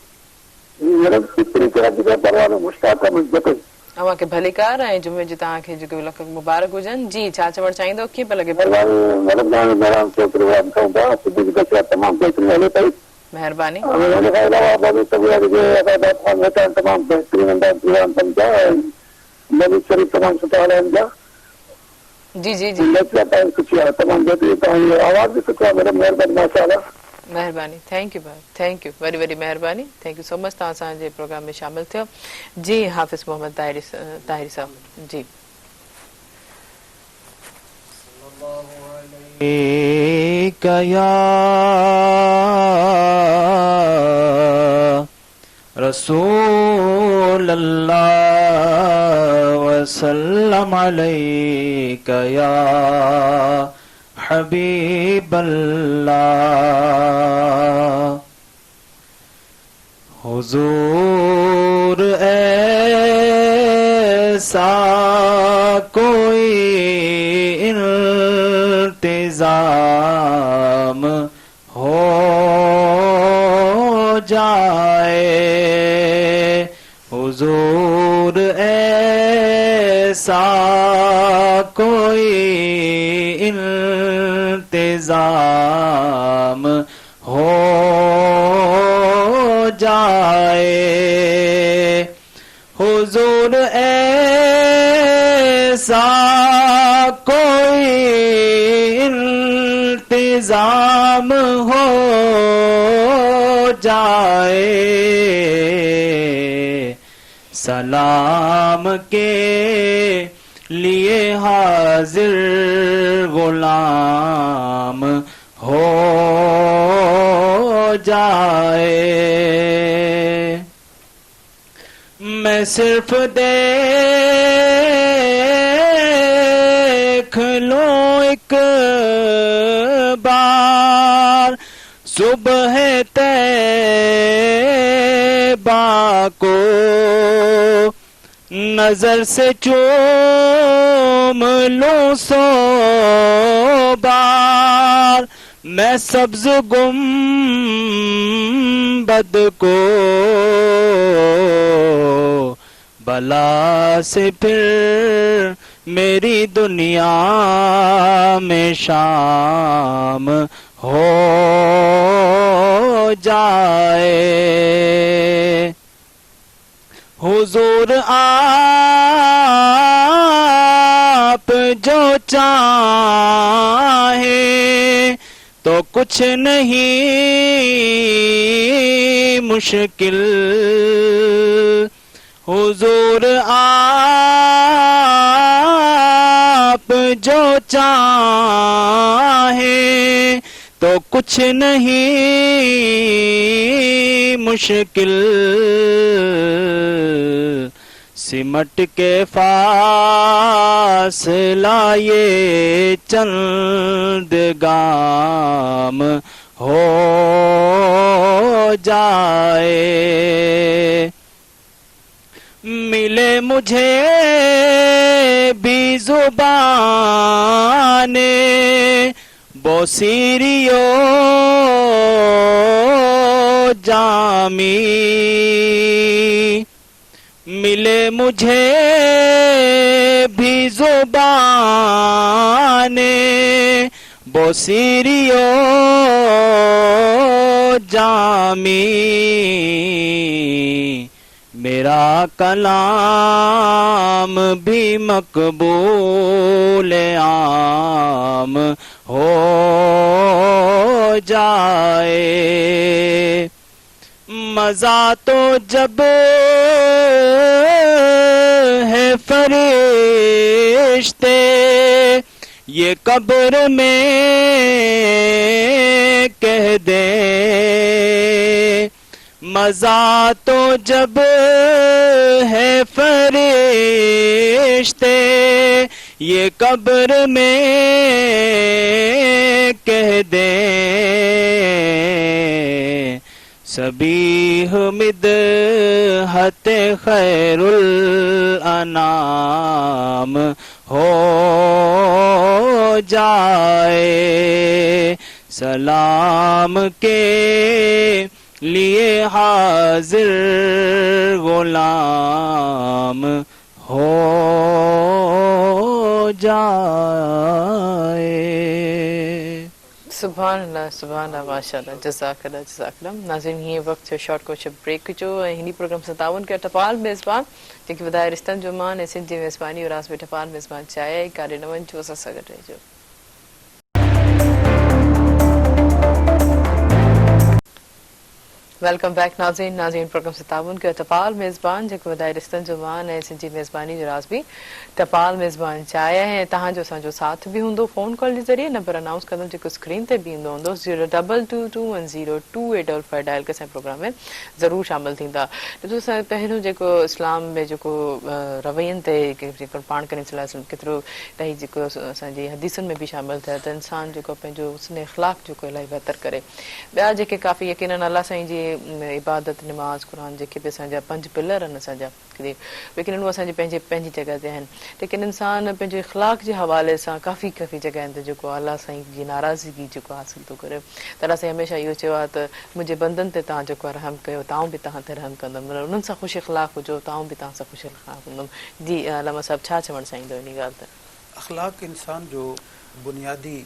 मैडम कितनी कराची का परवान मुश्ताक अहमद जतई अव्हांखे भलीकार ऐं जुमे जी तव्हांखे जेको लख मुबारक हुजनि जी छा चवणु चाहींदो कीअं पिया लॻे मैडम मेरा तो प्रोग्राम था सिद्दीक का तमाम बेहतरीन हले पई महिरबानी मैंने कहा अलावा बाबू तबियत के अदा होता तमाम बेहतरीन अंदाज प्रोग्राम समझा नबी शरीफ तमाम सुठा हले जा जी जी जी लेक्चर टाइम कुछ है तमाम बेहतरीन तव्हांजी आवाज़ भी सुठा मैडम महिरबानी माशाअल्लाह महिरबानी थैंक यू भाई थैंक यू वरी वरी महिरबानी थैंक यू सो मच तव्हां असांजे प्रोग्राम में शामिल थियो जी हाफ़िज़ मोहम्मद ताहिरी साहब जी या रसूल अल्लाह वसल्लम अलैका या हबीब अल्लाह हुजूर ऐसा कोई इंतजाम हो जाए हुजूर ऐसा कोई इंतजाम हो जाए हुजूर ऐसा कोई इंतजाम हो जाए सलाम के लिए हाजिर गुलाम हो जाए मैं सिर्फ देख लूं एक बार सुबह तैबा को नजर से चूम लूं सौ बार मैं सब्ज गुंबद को बला से फिर मेरी दुनिया में शाम हो जाए हुजूर आप जो चाहे तो कुछ नहीं मुश्किल, हुजूर आप जो चाहे तो कुछ नहीं मुश्किल, सिमट के फासला ये चंद गाम हो जाए, मिले मुझे भी ज़ुबाने बोसीरियो जामी, मिले मुझे भी ज़ुबाने बोसीरियो जामी, मेरा कलाम भी मकबूल आम हो जाए, मज़ा तो जब है फरिश्ते ये कब्र में कह दे, मज़ा तो जब है फरिश्ते ये कब्र में कह दे, सबीह मिदहत खैरुल अनाम हो जाए, सलाम के लिए हाजिर गुलाम हो जाए। सुभान अल्लाह माशाअल्लाह, जज़ाकल्लाह जज़ाकल्लाह। नाज़रीन, हीअं वक़्तु थियो शॉर्ट कोशिश ब्रेक जो ऐं हिन प्रोग्राम सां ताउन कयो टपाल मेज़बान जेके वधाए रिश्तनि जो मान ऐं सिंध जी मेज़बानी और रास में टपाल मेज़बान चाहे काॾे न वञिजो, असां सां गॾु रहिजो। वेलकम बैक नाज़रीन। नाज़रीन, प्रोग्राम से ताउन कयो टपाल मेज़बान जेको वधाए रिश्तनि जो मान ऐं सिंधी मेज़बानी जो राज़ बि टपाल मेज़बान चाहे ऐं तव्हांजो असांजो साथ बि हूंदो फ़ोन कॉल जे ज़रिए। नंबर अनाउंस कंदमि जेको स्क्रीन ते बि ईंदो हूंदो 02221022855 डायल करे असांजे प्रोग्राम में ज़रूरु शामिल थींदा। ॾिसो, असां पहिरियों जेको इस्लाम में जेको रवैयनि ते जेको पाण करीम सल्लल्लाहु अलैहि वसल्लम केतिरो ताईं जेको असांजी हदीसुनि में बि शामिल थिया त इंसानु जेको पंहिंजो हुस्न इख़्लाक़ जेको इलाही बहितर करे। ॿिया जेके काफ़ी यकीनन अल्लाह साईं जी इबादत नमाज़ क़ुरान जेके बि असांजा 5 पिलर आहिनि असांजा, लेकिन उहे असांजी पंहिंजी जॻह ते आहिनि, लेकिन इंसानु पंहिंजे इख़्लाक़ जे हवाले सां काफ़ी जॻहियुनि ते जेको अल्लाह साईं जी नाराज़गी जेको हासिल थो करे। त अल्लाह साईं हमेशह इहो चयो आहे त मुंहिंजे बंदनि ते तव्हां जेको आहे रहम कयो, तव्हां बि तव्हां ते रहम कंदुमि, उन्हनि सां ख़ुशि इख़्लाक़ हुजो, तव्हां बि तव्हां सां ख़ुशि इख़्लाक़ हूंदुमि। जी अलामा साहिबु, छा चवणु चाहींदो इन ॻाल्हि ते? अख़लाक़ इंसान जो बुनियादी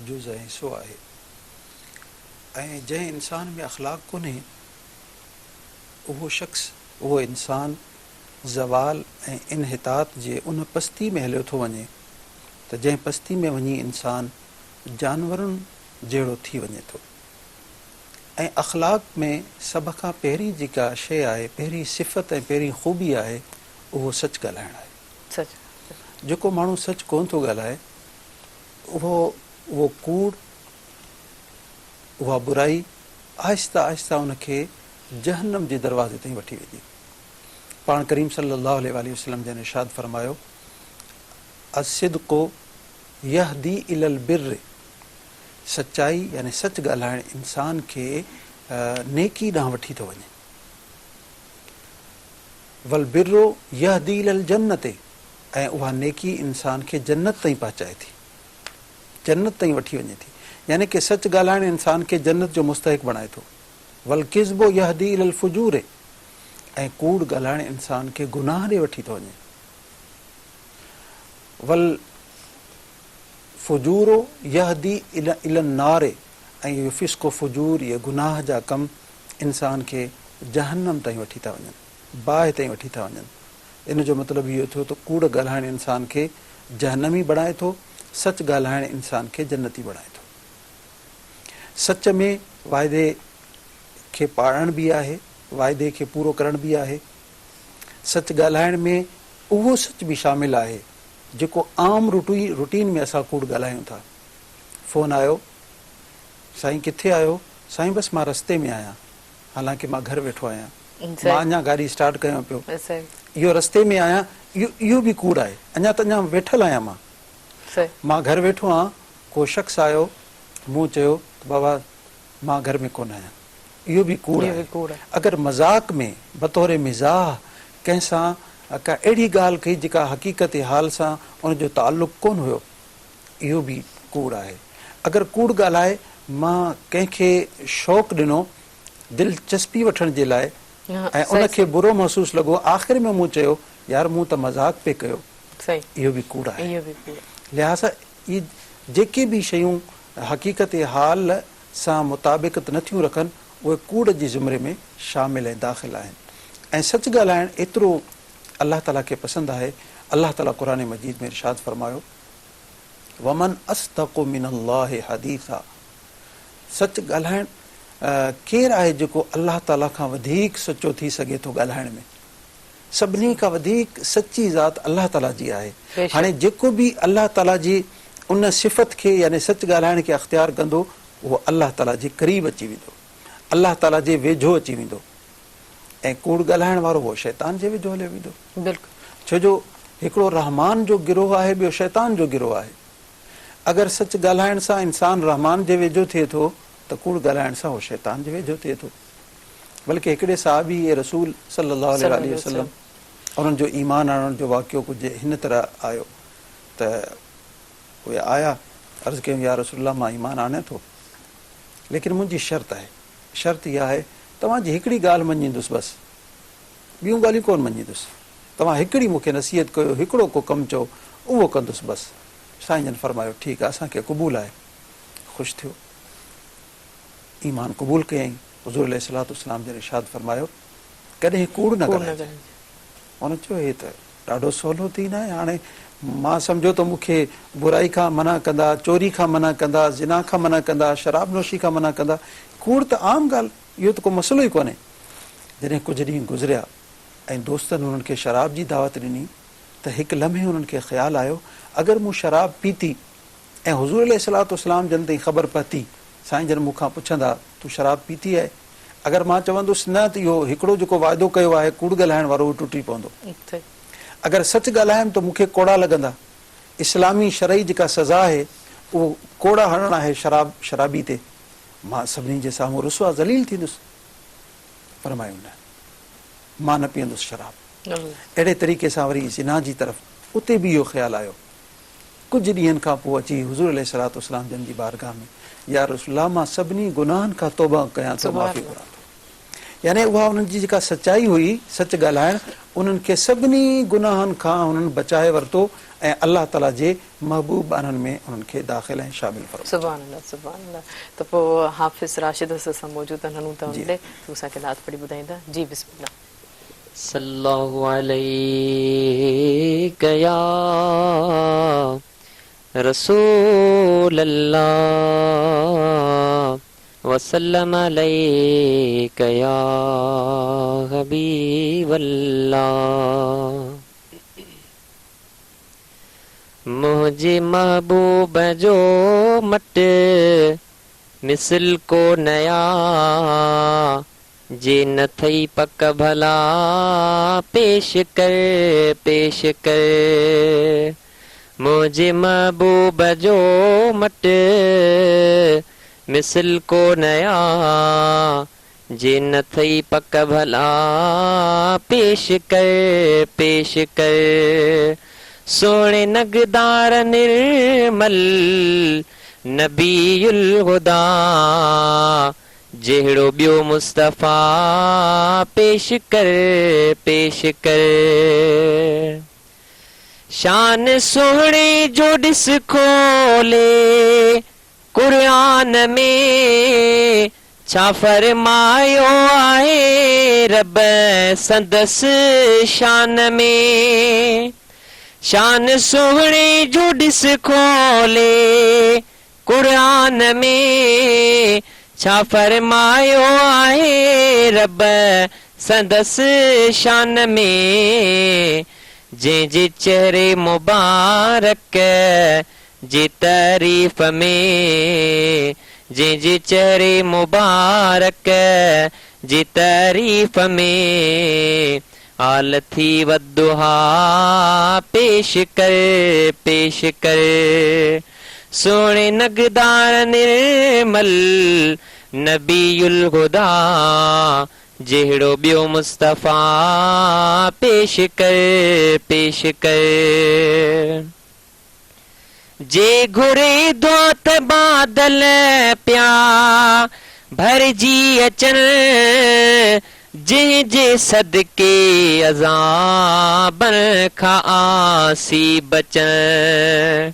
जुज़ ऐं हिसो आहे, ऐं जंहिं इंसान में अख़लाक़ कोन्हे उहो शख़्स, उहो इंसान ज़वाल ऐं इनहितात जे उन पस्ती में हलियो थो वञे त जंहिं पस्ती में वञी इंसान जानवरनि जहिड़ो थी वञे थो। ऐं अख़लाक़ में सभ खां पहिरीं जेका शइ आहे, पहिरीं सिफ़त ऐं पहिरीं ख़ूबी आहे, उहो सच ॻाल्हाइणु आहे। सच, जेको माण्हू सच कोन थो ॻाल्हाए उहो कूड़, उहा बुराई आहिस्ता आहिस्ता उनखे जहन्नम जे दरवाज़े ताईं वठी वेंदी। पाण करीम सल्लल्लाहु अलैहि वसल्लम जन इरशाद फरमायो, असिद्क़ु यहदी इलल बिर्र, सच्चाई यानी सच ॻाल्हाइण इंसान खे नेकी ॾांहुं वठी थो वञे। वल बिर्रो यहदी इलल जन्नते, ऐं उहा नेकी इंसान खे जन्नत ताईं पहुचाए थी, जन्नत ताईं वठी वञे थी। यानी कि सच ॻाल्हाइण इंसान खे जन्नत जो मुस्तहिक बणाए थो। वल किज़्बो यहदी इलल फुजूर, ऐं कूड़ ॻाल्हाइण इंसान खे गुनाह ॾे वठी थो वञे। वल फुजूरो यहदी इलन नारे, ऐं इहो फिस्को फुजूर, इहे गुनाह जा कम इंसान खे जहन्नम ताईं वठी था वञनि। बाहि ताईं वठी था वञनि। इन जो मतिलबु इहो थियो त कूड़ ॻाल्हाइण इंसान खे जहन्नमी बणाए थो, सच ॻाल्हाइण इंसान खे जन्नती बणाए थो। सच में वाइदे खे पाढ़ण बि आहे, वाइदे खे पूरो करण बि आहे। सच ॻाल्हाइण में उहो सच बि शामिल आहे जेको आम रूटीन में असां कूड़ ॻाल्हायूं था। फ़ोन आयो, साईं किथे आयो? साईं बसि मां रस्ते में आहियां, हालांकि मां घर वेठो आहियां, मां अञा गाॾी स्टार्ट कयां पियो, इहो रस्ते में आहियां, इहो बि कूड़ आहे। अञा वेठल आहियां मां घर वेठो आहियां, को शख़्स आयो, मूं चयो त बाबा मां घर में कोन आहियां, इहो बि कूड़ आहे। अगरि मज़ाक में बतौर मिज़ाह कंहिंसां का अहिड़ी ॻाल्हि कई जेका हक़ीक़त हाल सां उनजो ताल्लुक़ कोन हुयो, इहो बि कूड़ आहे। अगरि कूड़ ॻाल्हाए मां कंहिंखे शौक़ु ॾिनो दिलचस्पी वठण जे लाइ ऐं उनखे बुरो महसूसु लॻो, आख़िर में मूं चयो यार मूं त मज़ाक पे कयो, इहो बि कूड़ आहे। लिहाज़ा इहे जेके बि शयूं हक़ीक़त हाल सां मुताबिक़त नथियूं रखनि उहे कूड़ जे ज़ुमरे में शामिल ऐं दाख़िल आहिनि। ऐं सच ॻाल्हाइण एतिरो अलाह ताला खे पसंदि आहे। अलाह ताला क़ुरान मजीद में इरशाद फरमायो, वमन अस्दक़ु मिनल्लाहि हदीसा, सच ॻाल्हाइण केरु आहे जेको अलाह ताला खां वधीक सचो थी सघे थो ॻाल्हाइण में? सभिनी खां वधीक सची ज़ात अलाह ताला जी आहे। हाणे जेको बि अलाह ताला जी उन सिफ़त खे यानी सच ॻाल्हाइण खे अख़्तियार कंदो उहो अलाह ताला जे क़रीब अची वेंदो, अलाह ताला जे वेझो अची वेंदो। ऐं कूड़ ॻाल्हाइण वारो उहो शैतान जे वेझो हलियो वेंदो। छो जो हिकिड़ो रहमान जो गिरोह आहे, ॿियो शैतान जो गिरोह आहे। अगरि सच ॻाल्हाइण सां इंसान रहमान जे वेझो थिए थो त कूड़ ॻाल्हाइण सां उहो शैतान जे वेझो थिए थो। बल्कि हिकिड़े साहबी रसूल सल्लल्लाहु अलैहि वसल्लम उन्हनि जो ईमान आणण जो वाक़ियो कुझु हिन तरह आयो त उहे आया, अर्ज़ु कयूं या रसूलल्लाह मां ईमान आणे थो, लेकिन मुंहिंजी शर्त आहे, शर्त इहा आहे तव्हांजी हिकिड़ी ॻाल्हि मञींदुसि, बसि ॿियूं ॻाल्हियूं कोन मञींदुसि, तव्हां हिकिड़ी मूंखे नसीहत कयो, हिकिड़ो को कमु चओ, उहो कंदुसि बसि। साईं जन फरमायो ठीकु आहे, असांखे क़बूल आहे। ख़ुशि थियो, ईमान क़बूल कयईं। हुज़ूर अलैहिस्सलाम जन इरशाद फरमायो कॾहिं कूड़ न ॻाल्हाइजे। उन चयो हे त ॾाढो सवलो थी न आहे, हाणे मां सम्झो त मूंखे बुराई खां मना कंदा, चोरी खां मना कंदा, ज़िना खां मना कंदा, शराब नोशी खां मना कंदा, कूड़ त आम ॻाल्हि, इहो त को मसइलो ई कोन्हे। जॾहिं कुझु ॾींहं गुज़रिया ऐं दोस्तनि हुननि खे शराब जी दावत ॾिनी त हिकु लम्हे हुननि खे ख़्यालु आयो अगरि मूं शराब पीती ऐं हुज़ूर अलैहिस्सलाम जन ताईं ख़बर पती, साईं जन मूंखां पुछंदा तूं शराब पीती आहे, अगरि मां चवंदुसि न त इहो हिकिड़ो जेको वाइदो कयो आहे कूड़ ॻाल्हाइण वारो उहो टुटी पवंदो। अगरि सच ॻाल्हायमि त मूंखे कोड़ा लॻंदा। इस्लामी शरई जेका सज़ा आहे उहो कोड़ा हणणु आहे शराबी ते, मां सभिनी जे साम्हूं रुसवा ज़लील थींदुसि। फरमायूं न, मां न पीअंदुसि शराब। अहिड़े तरीक़े सां वरी ज़िना जी तरफ़ उते बि इहो ख़्यालु आयो। कुझु ॾींहंनि खां पोइ अची हुज़ूर अलैहिस्सलाम जन जी बारगाह में या रसूलल्लाह मां सभिनी गुनाहनि खां तौबा कयां थो, माफ़ी घुरां थो। यानी उहा उन्हनि जी जेका सचाई हुई, सच ॻाल्हाइण, उन्हनि खे सभिनी गुनाहनि खां उन्हनि बचाए वरितो ऐं अलाह ताला जे महबूब अननि में उन्हनि खे दाख़िल ऐं शामिल फरमायो। सुभान अल्लाह, सुभान अल्लाह। त पोइ हाफ़िज़ राशिद असां मौजूदु आहिनि, हलूं था उनते, तूं असांखे नात पढ़ी ॿुधाईंदा। जी बिस्मिल्लाह। सल्लल्लाहु अलैका या रसूल अल्लाह वसल्लम अलैका या हबीब अल्लाह। मुझे महबूब जो मट मिसल को नया जे न थई पक भला पेश कर मुझे महबूब जो मट मिसल को नया जे न थई पक भला पेश कर सोने नगदार निर्मल नबीउल हुदा जहिड़ो ॿियो मुस्तफ़ा पेश कर शान सोहणे जो ॾिस खोले क़ुरान में छा फरमायो आहे रब संदस शान में, शान सोहणे जो ॾिस खोले क़ुरान में। छा फरमायो आहे रब संदस शान में, जंहिंजे चेहरे मुबारक जी तारीफ़ में, जंहिंजे चेहरे मुबारक जी तारीफ़ में। आल थी वद्दुहा पेश कर पेश कर, सोणे नगदार निर्मल नबीउल हुदा, जहिड़ो ॿियो मुस्तफ़ा पेश कर पेश कर। जे घुरे दोत बादल पिया भरजी अचन, जंहिंजे सदके अज़ाबन खां आसी बचन,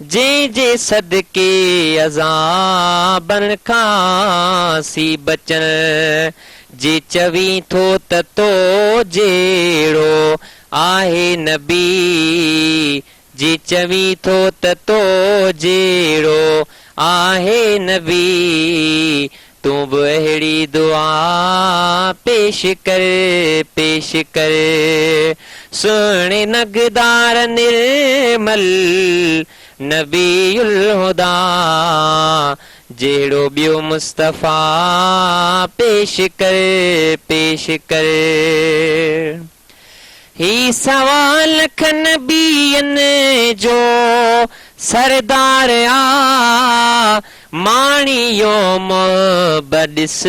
जंहिंजे सदके अज़ाबन खां आसी बचन। जे चवी थो त तो जहिड़ो आहे नबी, जे चवी थो त तो जहिड़ो आहे नबी, तूं बि अहिड़ी दुआ पेश कर पेश कर। सुहिणे नगदार निर्मल नबीउल हुदा, जहिड़ो ॿियो मुस्तफ़ा पेश कर पेश कर। ही सवा लख नबीअनि जो सरदार आ, माणियो बॾिस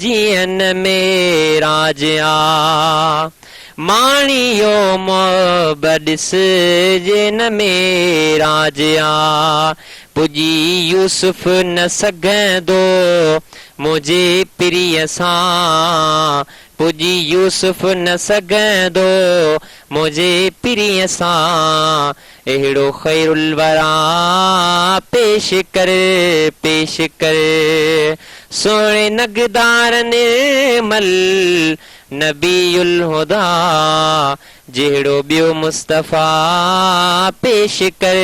जीअन में राज आ, माणियो बॾिस जिन में राज आ। पुॼी यूसुफ न सघंदो मुंहिंजे प्रिय सां, पुॼी यूसुफ न सघंदो मुंहिंजे प्रिय सां। अहिड़ो ख़ैरुल वरा पेश कर पेश कर, सोणे नगदार निर्मल नबीउल हुदा, जहिड़ो ॿियो मुस्तफ़ा पेश कर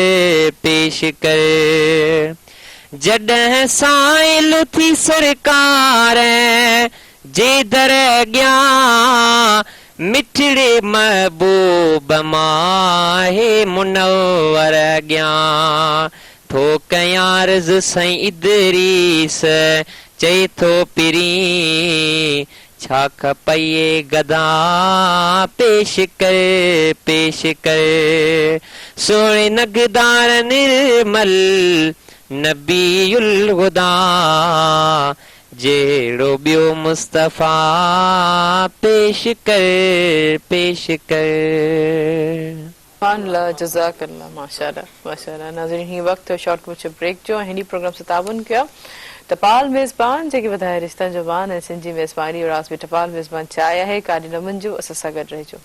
पेश कर। जॾहिं साइल थी सरकार जे दर अॻियां, मिठड़े महबूब माहे मुनव्वर अॻियां। थो कयां अर्ज़ साईं इदरीस, चई थो पिरी छा खपइए गदा पेश कर पेश कर। सोणे नगदार निर्मल नबीउल हुदा, जहिड़ो ॿियो मुस्तफ़ा पेश कर पेश कर। सुभान जज़ाकल्लाह माशाअल्लाह माशाअल्लाह। नाज़रीन ही वक्त शॉर्ट कुछ ब्रेक जो हिनी प्रोग्राम से ताबन कयो टपाल मेज़बान जेके वधाए रिश्ता जो बान ऐं सिंधी मेज़बानी और आज भी टपाल मेज़बान चाय आहे काॾे न वञिजो, असां सां गॾु रहिजो।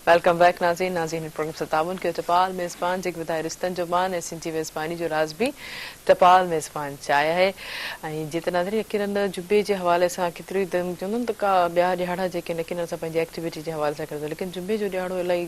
वेलकम बैक नाज़रीन। नाज़रीन प्रोग्राम से ताबन कयो टपाल मेज़बान जेके वधाए रिश्तनि जो बान ऐं सिंधी मेज़बानी जो राज़ भी टपाल मेज़बान चाय आहे। ऐं जीअं त नाज़रीन यकीनन जुबे जे हवाले सां केतिरी चवंदमि त का ॿिया ॾियारा जेके यकीनन असां पंहिंजी एक्टिविटी जे हवाले सां कंदा, लेकिन जुबे जो ॾियारो इलाही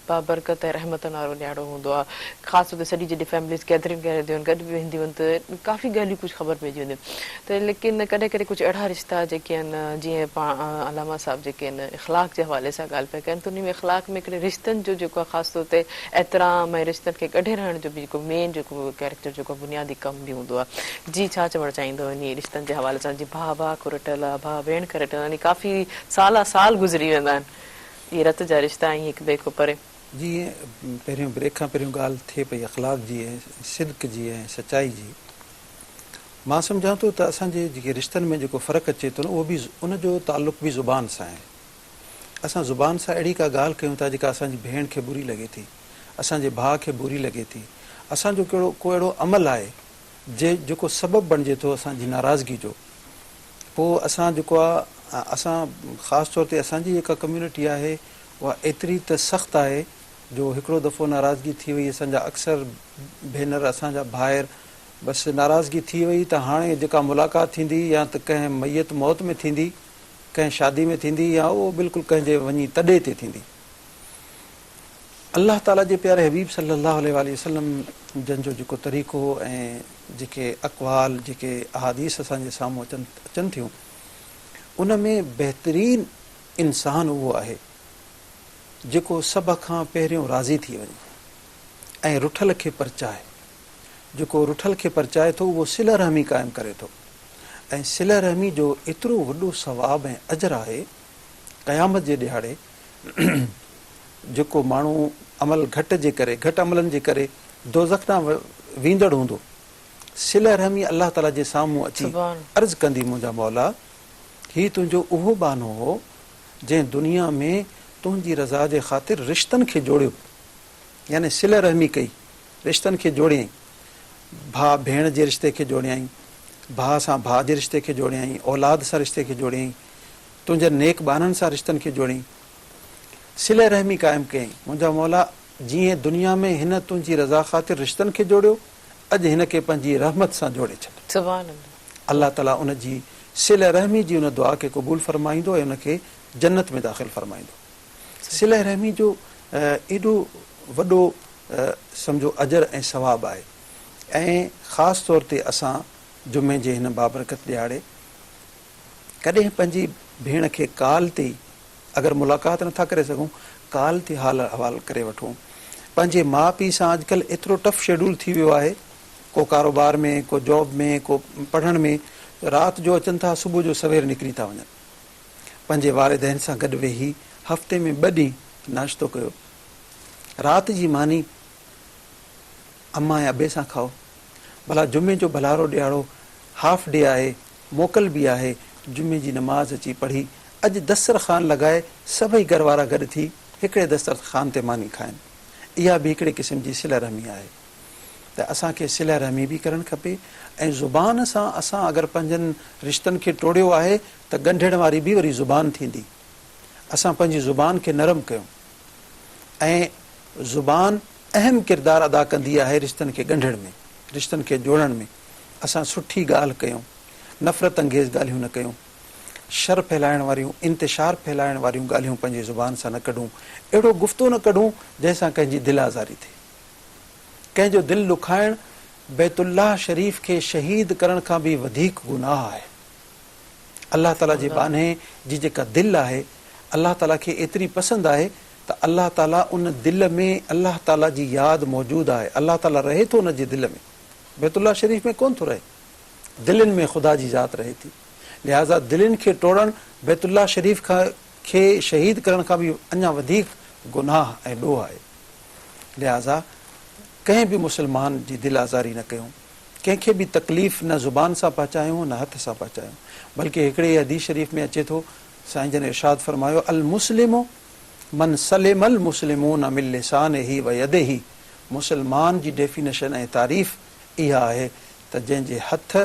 बाबरकत ऐं रहमतनि वारो ॾियारो हूंदो आहे। ख़ासि तौर ते सॼी जॾहिं फैमिलीज़ गैदरिंग कंदियूं आहिनि, गॾु बि वेंदियूं आहिनि त काफ़ी ॻाल्हियूं कुझु ख़बर पइजी वेंदियूं त लेकिन कॾहिं कॾहिं कुझु अहिड़ा रिश्ता जेके आहिनि जीअं पाण अलामा साहिब जेके आहिनि इख़लाक़ जे हवाले सां ॻाल्हि पिया कनि, त उन में इख़लाक़ में हिकिड़े रिश्तनि जो जेको आहे ख़ासि तौर ते एतिराम ऐं रिश्तनि खे गॾे रहण जो बि जेको मेन जेको कैरेक्टर जेको बुनियादी कमु बि हूंदो आहे। जी छा चवणु चाहींदो इन रिश्तनि जे हवाले सां? जीअं भाउ भाउ खुरटल आहे, भाउ भेण खुरटल, यानी काफ़ी साल गुज़री वेंदा आहिनि, इहे रत जा रिश्ता आहिनि हिकु ॿिए खां परे। जीअं पहिरियों ब्रेक खां पहिरियों ॻाल्हि थिए पई अख़लाक़ जी ऐं सिद्क़ जी ऐं सचाई जी, मां सम्झां थो त असांजे जेके रिश्तनि में जेको फ़र्क़ु अचे थो न उहो बि उनजो ताल्लुक़ बि ज़ुबान सां आहे। असां ज़ुबान सां अहिड़ी का ॻाल्हि कयूं था जेका असांजी भेण खे बुरी लॻे थी, असांजे भाउ खे बुरी लॻे थी, असांजो कहिड़ो को अहिड़ो अमल आहे जेको सबबु बणिजे थो असांजी नाराज़गी जो, पोइ असां जेको आहे असां ख़ासि तौर ते असांजी जेका कम्यूनिटी आहे उहा एतिरी त सख़्तु आहे जो हिकिड़ो दफ़ो नाराज़गी थी वई, असांजा अक्सर भेनर असांजा भाइर बसि नाराज़गी थी वई त हाणे जेका मुलाक़ात थींदी या त कंहिं मैयत मौत में थींदी, कंहिं शादी में थींदी, या उहो बिल्कुलु कंहिंजे वञी तॾे ते थींदी। अल्लाह ताला जे प्यारे हबीब सल्लल्लाहु अलैहि वसल्लम जन जो जेको तरीक़ो ऐं जेके अक़वाल जेके अहादीस असांजे साम्हूं अचनि थियूं, उन में बहितरीन इंसान उहो आहे जेको सभ खां पहिरियों राज़ी थी वञे ऐं रुठल खे परचाए। जेको रुठल खे परचाए थो उहो सिल रहमी क़ाइमु करे थो, ऐं सिल रहमी जो एतिरो वॾो सवाब ऐं अजर आहे क़यामत जे ॾिहाड़े। जेको माण्हू अमल घटि जे करे, घटि अमलनि जे करे दोज़ख ॾांहुं वेंदड़ हूंदो, सिल रहमी अल्लाह ताला जे साम्हूं अची अर्ज़ कंदी, मुंहिंजा मौला हीउ तुंहिंजो उहो बानो हो जंहिं दुनिया में तुंहिंजी रज़ा जे ख़ातिर रिश्तनि खे जोड़ियो, यानी सिल रहमी कई, रिश्तनि खे जोड़ियईं, भाउ भेण जे रिश्ते खे जोड़ियईं, भाउ सां भाउ जे रिश्ते खे जोड़ियईं, औलाद सां रिश्ते खे जोड़ियईं, तुंहिंजनि नेक बाननि सां रिश्तनि खे जोड़ियईं, सिल रहमी क़ाइमु कयईं। मुंहिंजा मौला जीअं दुनिया में हिन तुंहिंजी रज़ा ख़ातिर रिश्तनि खे जोड़ियो, अॼु हिन खे पंहिंजी रहमत सां जोड़े छॾ। अल्लाह ताला उन जी सिल रहमी जी उन दुआ खे क़बूल फरमाईंदो ऐं उनखे जन्नत में दाख़िल फरमाईंदो। सिल रहमी जो एॾो वॾो सम्झो अजर ऐं सवाब आहे, ऐं ख़ासि तौर ते असां जुमे जे हिन बाबरकत ॾियाड़े कॾहिं पंहिंजी भेण खे काल ते, अगरि मुलाक़ात नथा करे सघूं, काल ते हाल अहवाल करे वठूं। पंहिंजे माउ पीउ सां अॼुकल्ह एतिरो टफ शेड्यूल थी वियो आहे, को कारोबार में, को जॉब में, को पढ़ण में, राति जो अचनि था, सुबुह जो सवेर निकिरी था वञनि। पंहिंजे वालिदैन सां गॾु वेही हफ़्ते में 2 ॾींहं नाश्तो कयो, राति जी मानी अम्मा या अबे सां खाओ। भला जुमे जो भलारो ॾियाड़ो हाफ डे आहे, मोकल बि आहे, जुमे जी नमाज़ अची पढ़ी, अॼु दस्तरख़ान लॻाए सभई घर वारा गॾु थी हिकिड़े दस्तरख़ान ते मानी खाइनि। इहा बि हिकिड़े क़िस्म जी सिल रहमी आहे। त असांखे सिल रहमी बि करणु खपे, ऐं ज़ुबान सां असां अगरि पंहिंजनि रिश्तनि खे टोड़ियो आहे त ॻंढियण वारी बि वरी ज़ुबान थींदी। असां पंहिंजी ज़ुबान खे नरम कयूं, ऐं ज़ुबान अहम किरदारु अदा कंदी आहे रिश्तनि खे ॻंढण में, रिश्तनि खे जोड़ण में। असां सुठी ॻाल्हि कयूं, नफ़रत अंगेज़ ॻाल्हियूं न कयूं, शर फैलाइण वारियूं, इंतिशार फैलाइण वारियूं ॻाल्हियूं पंहिंजी ज़ुबान सां न कढूं, अहिड़ो गुफ़्तो न कढूं जंहिंसां कंहिंजी दिलि आज़ारी थिए। कंहिंजो दिलि ॾुखाइण बैतुल्लाह शरीफ़ खे शहीद करण खां बि वधीक गुनाह आहे। अल्लाह ताला जे बाने जी जेका दिलि आहे, अल्लाह ताला खे एतिरी पसंदि आहे त अल्लाह ताला उन दिलि में अल्लाह ताला जी यादि मौजूदु आहे। अल्लाह ताला रहे थो उन जी दिलि में, बैतुल्लाह शरीफ़ में कोन थो रहे, दिलनि में ख़ुदा जी ज़ात रहे थी। लिहाज़ा दिलनि खे टोड़णु बैतुल्लाह शरीफ़ खे शहीद करण खां बि अञा वधीक गुनाह ऐं ॾोह आहे। लिहाज़ा कंहिं बि मुस्लमान जी दिलि आज़ारी न कयूं, कंहिंखे बि तकलीफ़ न ज़ुबान सां पहुचायूं न हथ सां पहुचायूं। बल्कि हिकिड़े हदीस शरीफ़ में अचे थो, साईं जन इरशाद फरमायो, अल मुस्लिमु मन सलिमल मुस्लिमून मिन लिसानिही व यदिही। मुस्लमान जी डेफिनेशन ऐं तारीफ़ इहा आहे त जंहिंजे हथ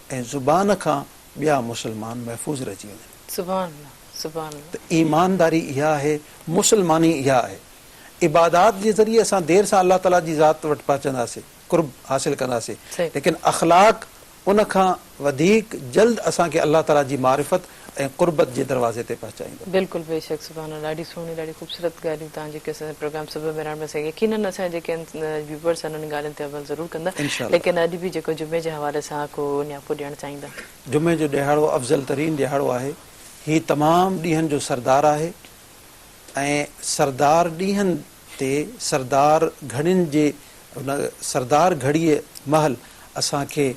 ऐं ज़ुबान खां ॿिया मुस्लमान महफ़ूज़ रहिजी वञनि। सुभान अल्लाह, सुभान अल्लाह। त ईमानदारी इहा आहे, मुस्लमानी इहा आहे। इबादात जे ज़रिए असां देर सां अल्लाह ताला जी ज़ात वटि पहुचंदासीं, कुर्ब हासिल कंदासीं, लेकिन अख़लाक उन खां वधीक जल्द असांखे अल्लाह ताला जी मारिफत ऐं कुर्बत जे दरवाज़े ते पहुचाईंदो। बिल्कुलु बेशक, सुभान अल्लाह। ॾाढी सुहिणी, ॾाढी ख़ूबसूरत ॻाल्हियूं तव्हां जेके असांजे प्रोग्राम सुबुह में रहण में सघे, यकीननि असांजे जेके व्यूवर्स आहिनि उन ॻाल्हियुनि ते अमल ज़रूरु कंदा। लेकिन अॼु बि जेको जुमे जे हवाले सां को न्यापो ॾियणु चाहींदा? जुमे जो ॾिहाड़ो अफ़ज़ल तरीन ॾिहाड़ो आहे। हीउ तमामु ॾींहंनि जो सरदार आहे, ऐं सरदार ॾींहंनि ते सरदार घड़ियुनि जे उन सरदार घड़ीअ महल असांखे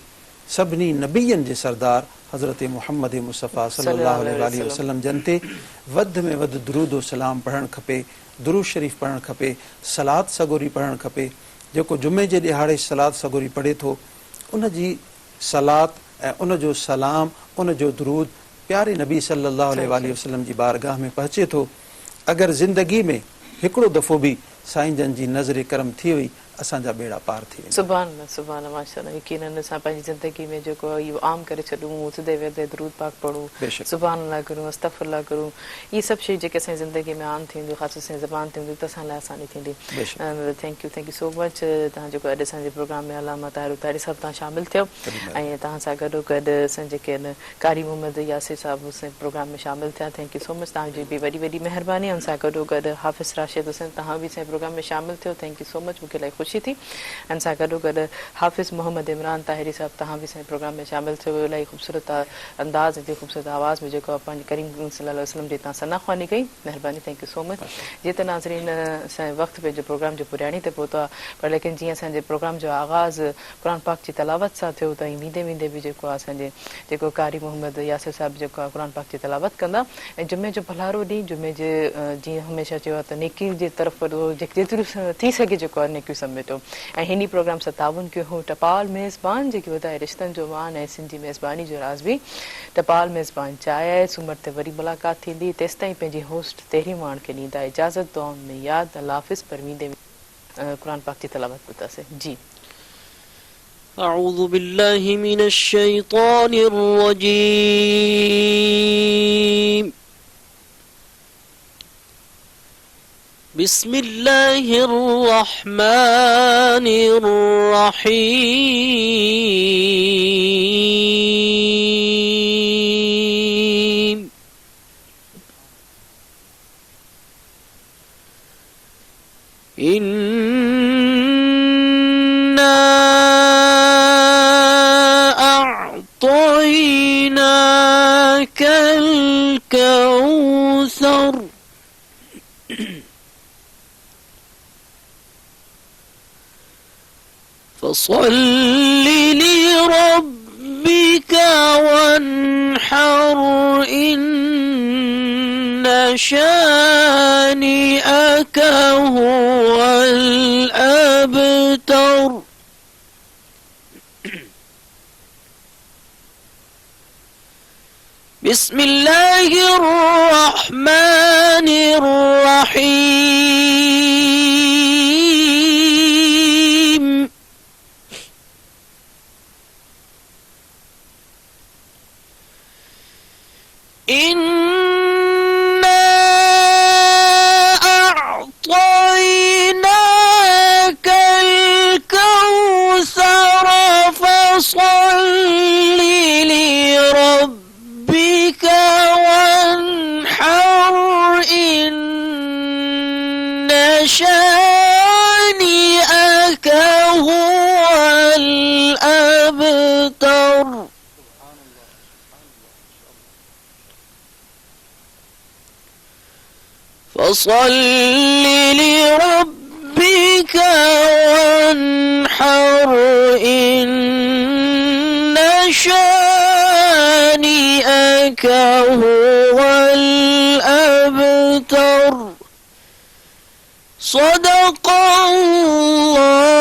सभिनी नबीयनि जे सरदार हज़रत मुहम्मद मुस्तफ़ा सल्लल्लाहु अलैहि वसल्लम जन ते वधि में वधि दुरूद सलाम पढ़णु खपे, दुरूद शरीफ़ पढ़णु खपे, सलात सगोरी पढ़णु खपे। जेको जुमे जे ॾिहाड़े सलात सगोरी पढ़े थो, उन जी सलात ऐं उन जो सलाम, उन जो दुरूद प्यारे नबी सल्लल्लाहु अलैहि वसल्लम जी बारगाह में पहुचे थो। अगरि ज़िंदगी में हिकिड़ो दफ़ो बि साईं जन जी नज़र करम थी वई असांजा बेड़ा पार थी वेंदा। सुभान अल्लाह माशाअल्लाह। यकीनन असां पंहिंजी ज़िंदगी में जेको आहे इहो आम करे छॾूं, उथदे वेहदे दरूद पाक पढ़ूं, बेशक। सुभान अल्लाह करूं, अस्तगफिरुल्लाह करूं, इहे सभु शयूं जेके असांजी ज़िंदगी में आम थींदियूं, ख़ासि असांजी ज़बान ते हूंदियूं त असां लाइ आसानी थींदी। Thank you so much. तव्हां जेको अॼु असांजे प्रोग्राम में अलामा ताहिर ताहिरी साहिबु तव्हां शामिल थियो ऐं तव्हां सां गॾोगॾु असां जेके आहिनि कारी मोहम्मद यासिर साहिबु प्रोग्राम में शामिल थिया। थैंक यू सो मच, तव्हांजी बि वॾी वॾी महिरबानी। हुन सां गॾोगॾु हाफ़िज़ राशिद हुसैन तव्हां बि असांजे प्रोग्राम में शामिल थियो। थैंक यू सो मच, मूंखे इलाही ख़ुशी थी। हिन सां गॾोगॾु हाफ़िज़ मोहम्मद इमरान ताहिरी साहिबु तव्हां बि असांजे प्रोग्राम में शामिल थियो। इलाही ख़ूबसूरत अंदाज़ ऐं ख़ूबसूरत आवाज़ में जेको आहे पंहिंजी करीम सल्लल्लाहु अलैहि वसल्लम जी तव्हां सनाख़्वानी कई, महिरबानी। Thank you so much. जीअं त नाज़रीन असांजे वक़्तु पंहिंजो प्रोग्राम जो पुराणी ते पहुतो आहे, पर लेकिन जीअं असांजे प्रोग्राम जो आगाज़ क़ुर पाक जी तलावत सां थियो त वेंदे वेंदे बि जेको आहे असांजे जेको कारी मोहम्मद यासिर साहिबु जेको आहे क़ुर पाक जी तलावत कंदा ऐं जुमे जो भलारो ॾींहुं, जुमे जे जीअं हमेशह चयो आहे त नेकी जे तरफ़ जेतिरो थी सघे जेको आहे नेकियूं समेटो। ऐं हिन प्रोग्राम सां ताउन कयो हो टपाल मेज़बान जेके वधाए रिश्तनि जो मान ऐं सिंधी मेज़बानी जो राज़ बि टपाल मेज़बान चाहे आहे। सूमर ते वरी मुलाक़ात थींदी, तेसि ताईं पंहिंजी होस्ट तेहरी माण खे ॾींदा इजाज़त। दुआउनि में यादि, अल्लाह हाफ़िज़। परवींदे क़ुर पाक जी तलावत ॿुधासीं जी। أعوذ بالله من الشيطان الرجيم. بسم الله الرحمن الرحيم. أعطيناك الكوثر فصل لربك وانحر إن شانئك هو الأبتر. بسم الله الرحمن الرحيم. إنا أعطيناك الكوثر فصل لربك وانحر إن شانئك هو الأبتر. فصل لربك وانحر إن شانئك هو الأبتر. صدق الله